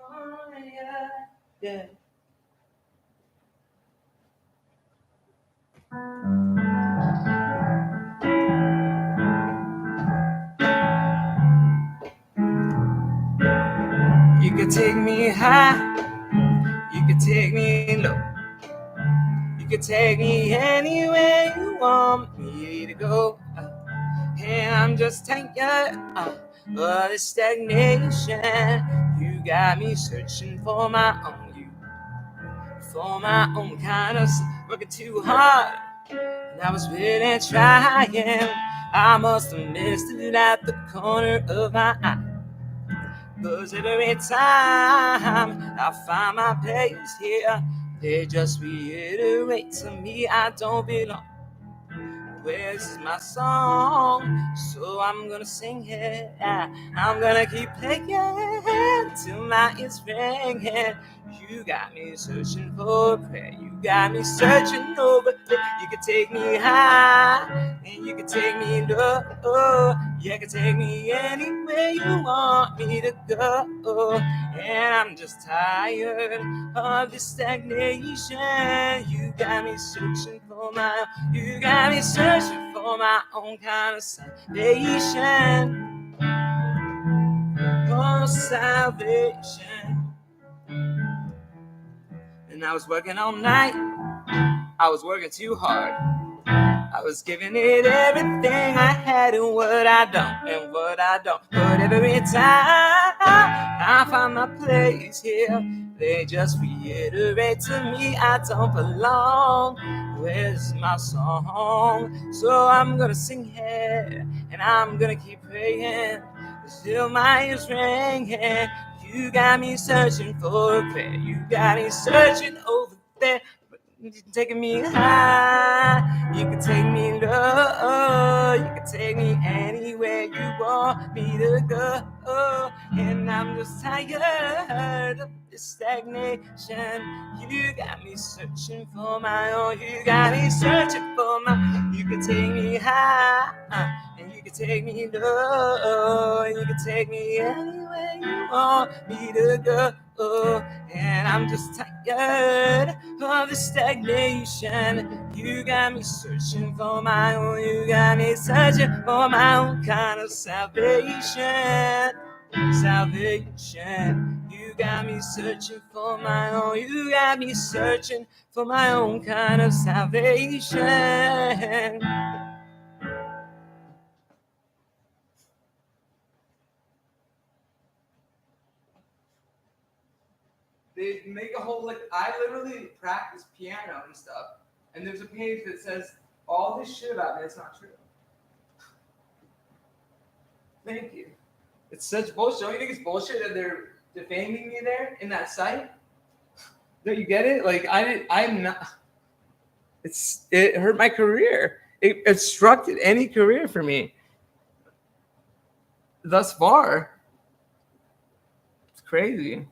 California, yeah. You could take me high, you could take me low. You could take me anywhere you want me to go. Hey, I'm just tired of this stagnation. You got me searching for my own you, for my own kind of working too hard. And I was really trying. I must have missed it at the corner of my eye. 'Cause every time I find my place here, they just reiterate to me I don't belong. Well, this is my song, so I'm gonna sing it. I'm gonna keep playing till my ears ringing. You got me searching for a prayer. You got me searching over there. You can take me high, and you can take me low. You can take me anywhere you want me to go. And I'm just tired of this stagnation. You got me searching for my own. You got me searching for my own kind of salvation. Oh, salvation. And I was working all night. I was working too hard. I was giving it everything I had and what I don't. But every time I find my place here, they just reiterate to me I don't belong. Where's my song? So I'm gonna sing it, and I'm gonna keep praying till my ears ringing. You got me searching for a prayer. You got me searching over there. You can take me high, you can take me low, you can take me anywhere you want me to go. And I'm just tired of this stagnation. You got me searching for my own. You got me searching for my. You can take me high, and you can take me low. You can take me anywhere you want me to go. And I'm just tired of the stagnation. You got me searching for my own. You got me searching for my own kind of salvation. Salvation. You got me searching for my own. You got me searching for my own kind of salvation. They make a whole like I literally practice piano and stuff, and there's a page that says all this shit about me. It's not true. Thank you. It's such bullshit. Don't you think it's bullshit that they're defaming me there in that site? Don't you get it? Like I'm not. It hurt my career. It obstructed any career for me thus far. It's crazy.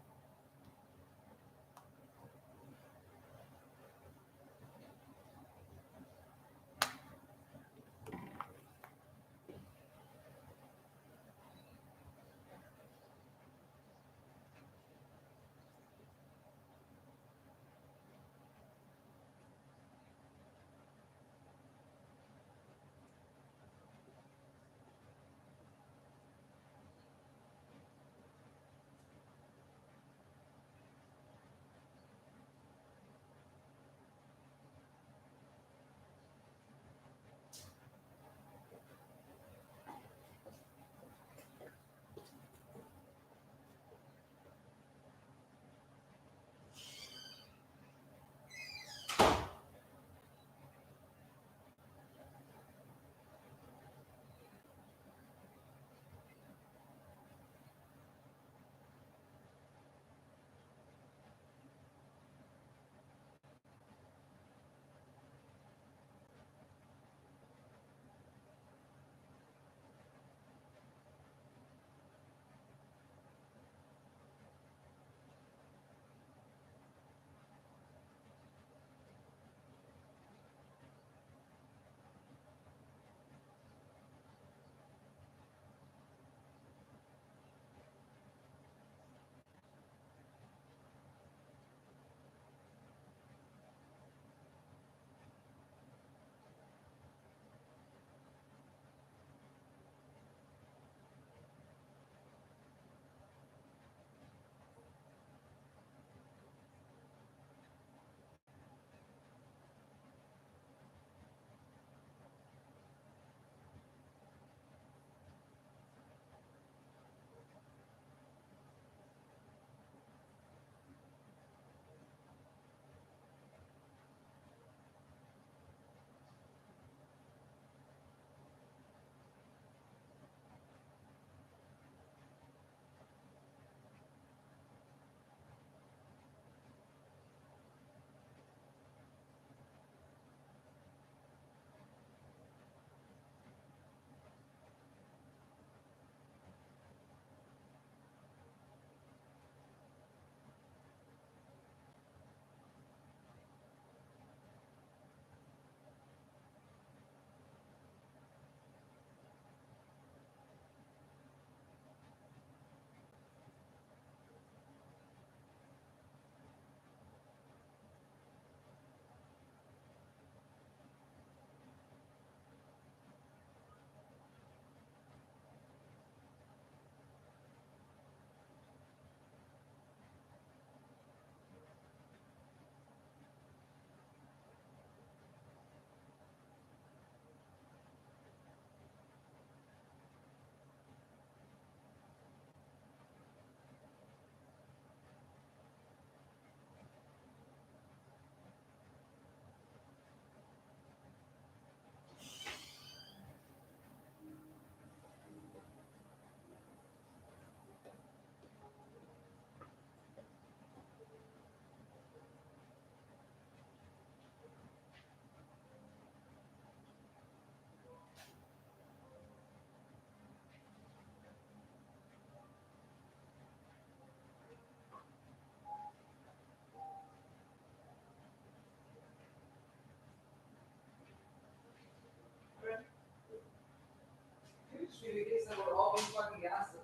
We're all being fucking gaslit.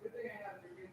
Good thing I have a degree.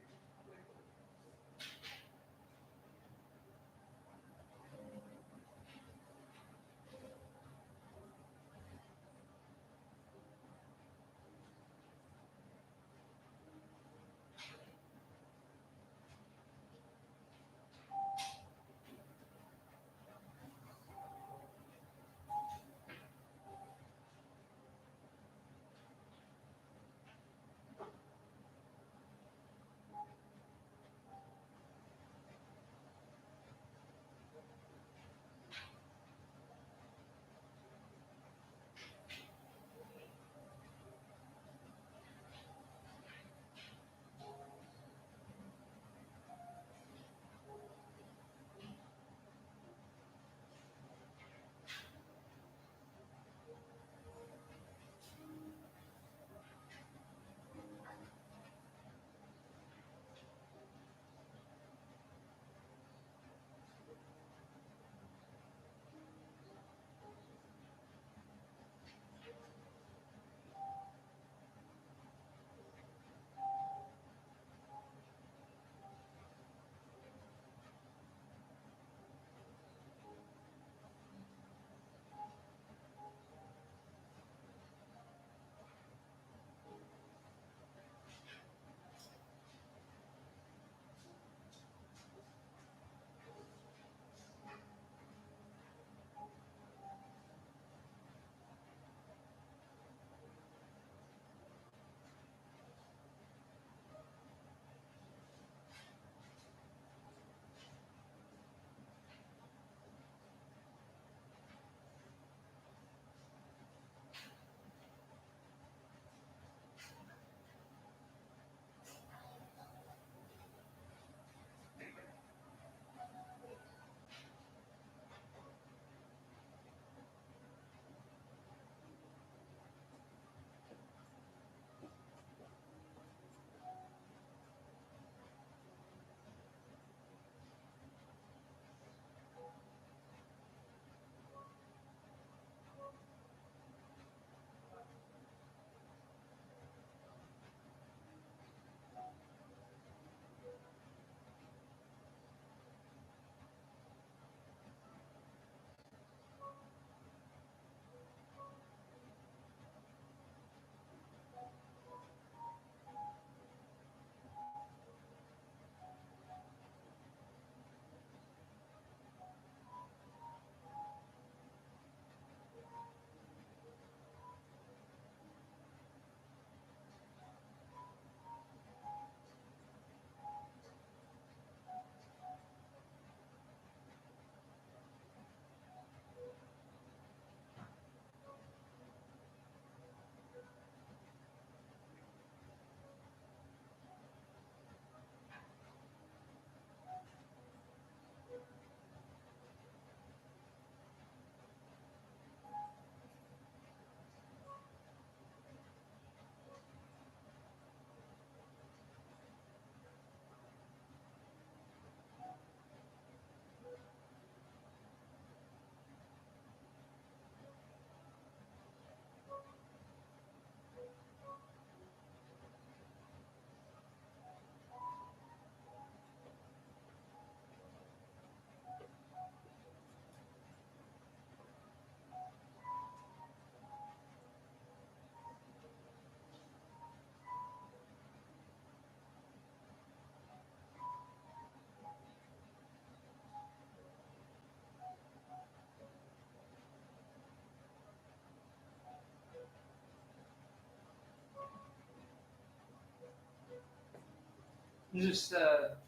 Just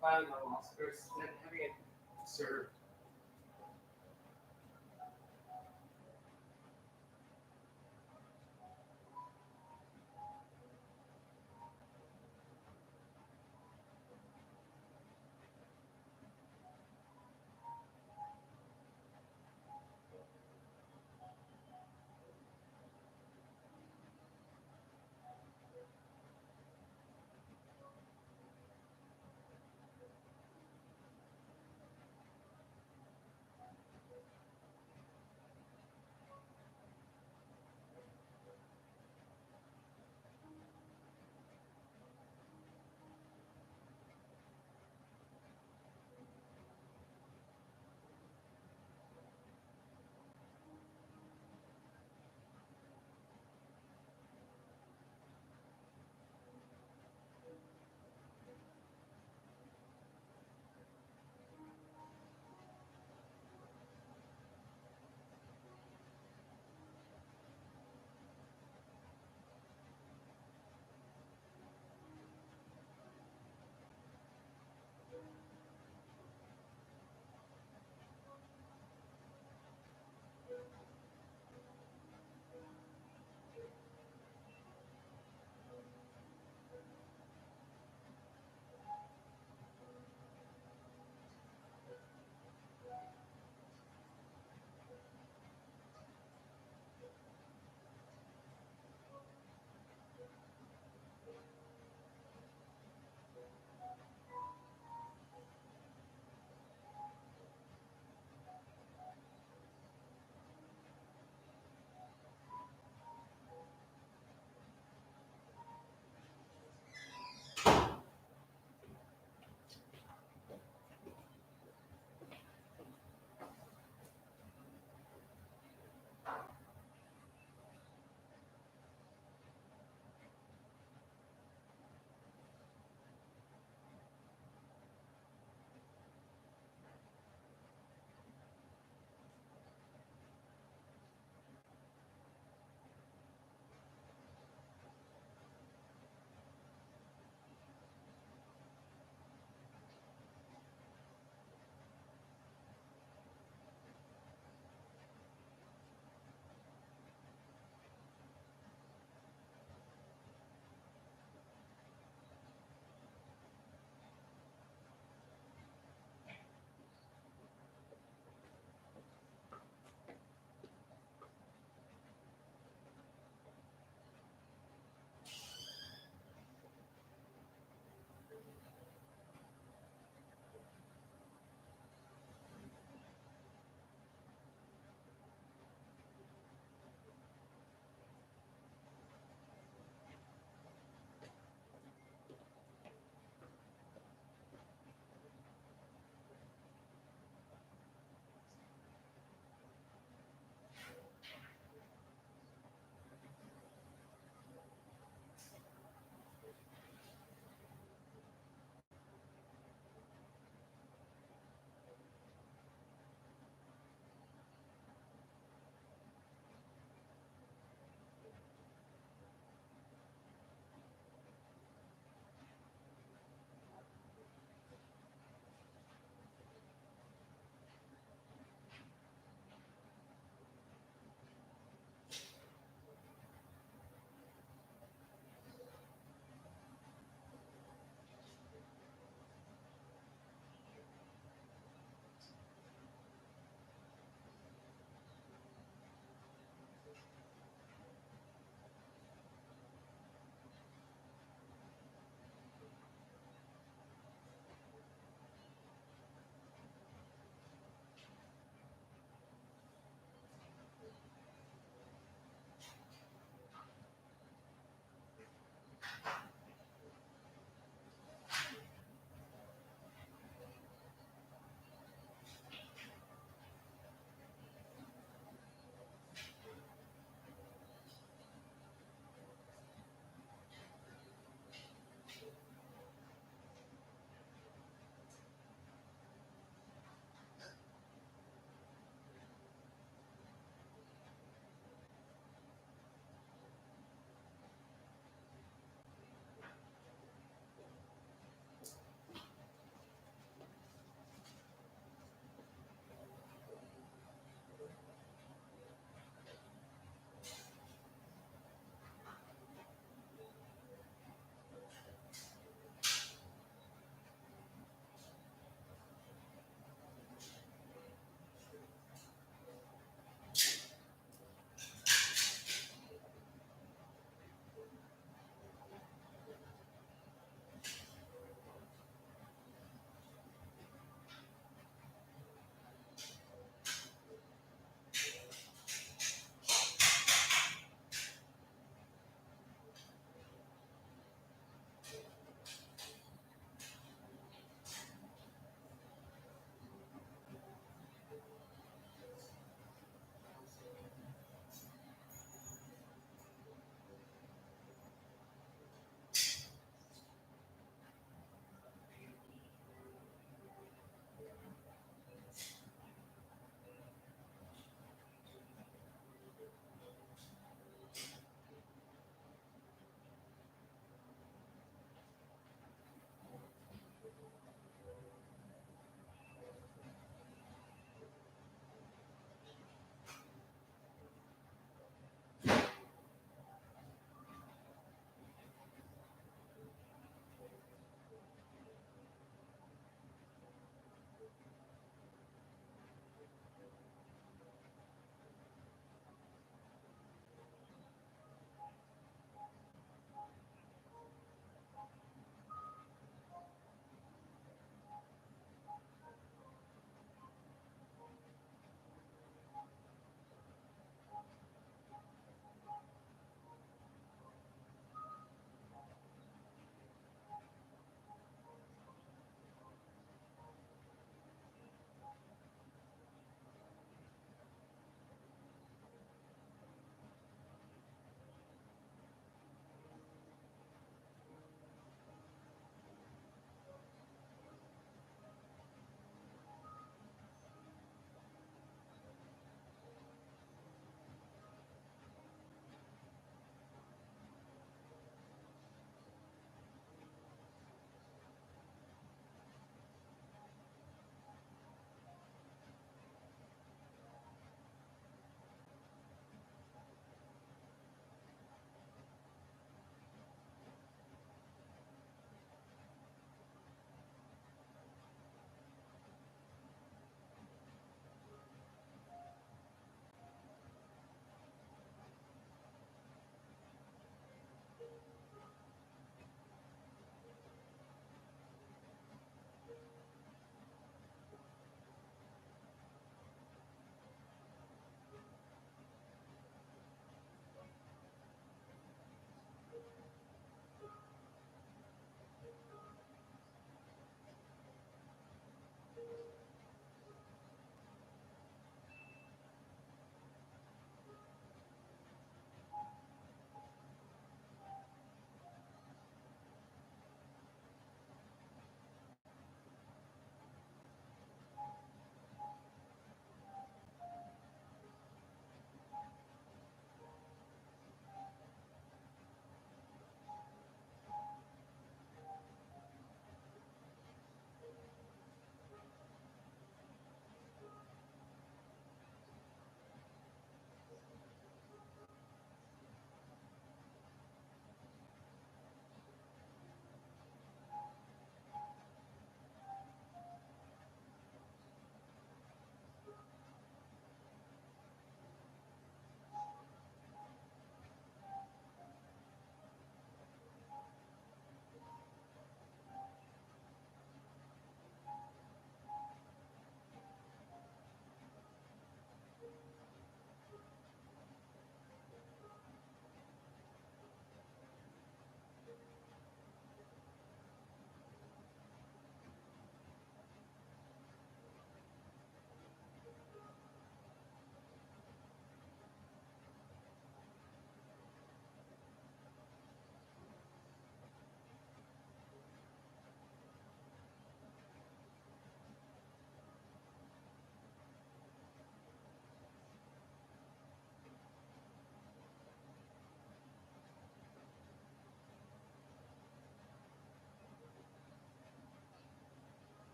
filing a lawsuit or having it served.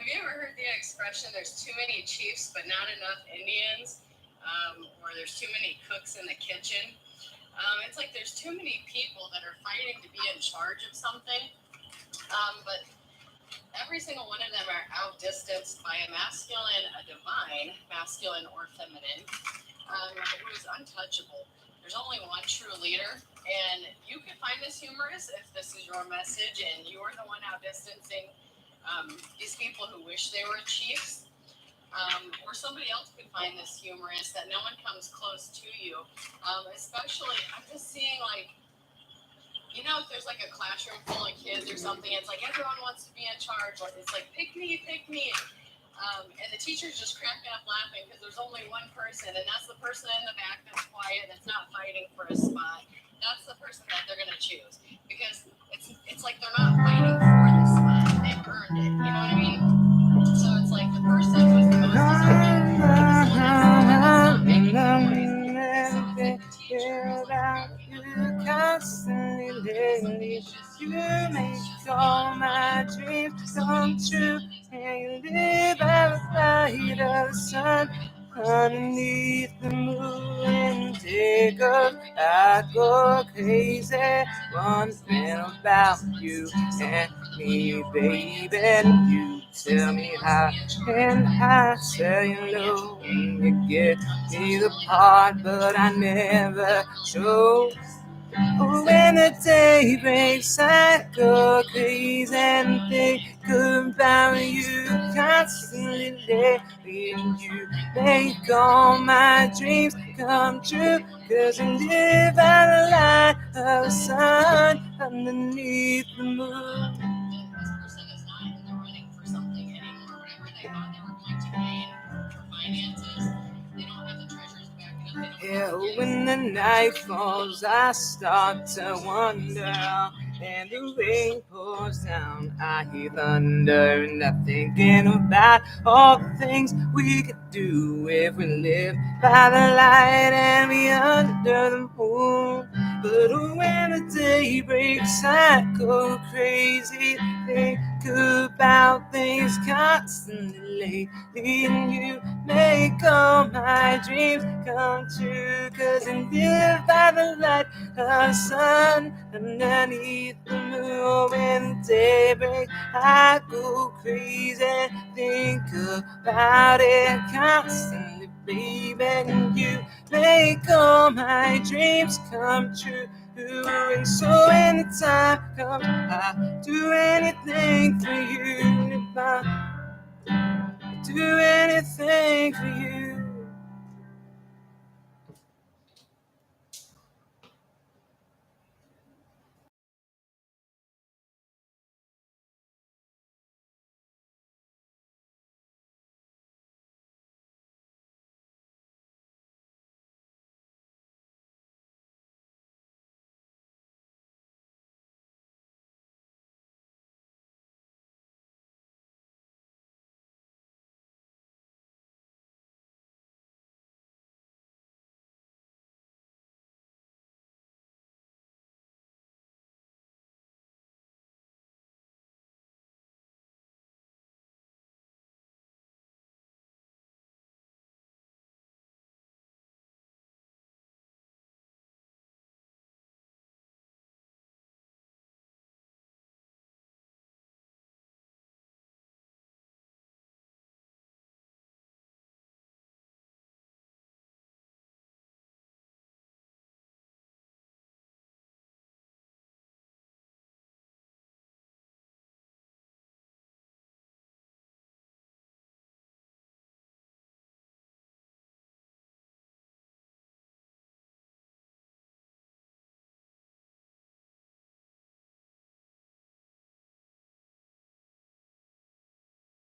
you ever heard the expression, there's too many chiefs but not enough Indians? Or there's too many cooks in the kitchen? It's like there's too many people that are fighting to be in charge of something, but every single one of them are outdistanced by a masculine, a divine, masculine or feminine, who is untouchable. There's only one true leader, and you can find this humorous if this is your message and you're the one outdistancing these people who wish they were chiefs. Or somebody else could find this humorous that no one comes close to you. Especially, I'm just seeing like, you know, if there's like a classroom full of kids or something, it's like everyone wants to be in charge. Or it's like, pick me, pick me. And the teacher's just cracking up laughing because there's only one person, and that's the person in the back that's quiet, that's not fighting for a spot. That's the person that they're going to choose because it's like they're not fighting for the spot. They've earned it. You know what I mean? So it's like the person who's the most deserving is the one that's making noise. So the teacher you constantly lately, you make all my dreams come true, and you live by the light of the sun underneath the moon and take off. I go crazy wondering about you and me, baby. And you tell me how, and I tell you no. When you get me the part, but I never show. When the day breaks, I go crazy and think about you constantly lately. And you make all my dreams come true, 'cause you live by the light of the sun underneath the moon. person is not in the running for something anymore. Whatever they thought they were going to gain for finances, they don't have the treasures backing up. Yeah, when the night falls, I start to wonder, and the rain pours down. I hear thunder, and I'm thinking about all the things we could do if we lived by the light and be under the moon. But when the day breaks, I go crazy, think about things constantly, and you make all my dreams come true, 'cause you live by the light of the sun underneath the moon. When the day breaks, I go crazy, think about it constantly, baby, and you make all my dreams come true. And so when the time comes, I'll do anything for you. If I do anything for you.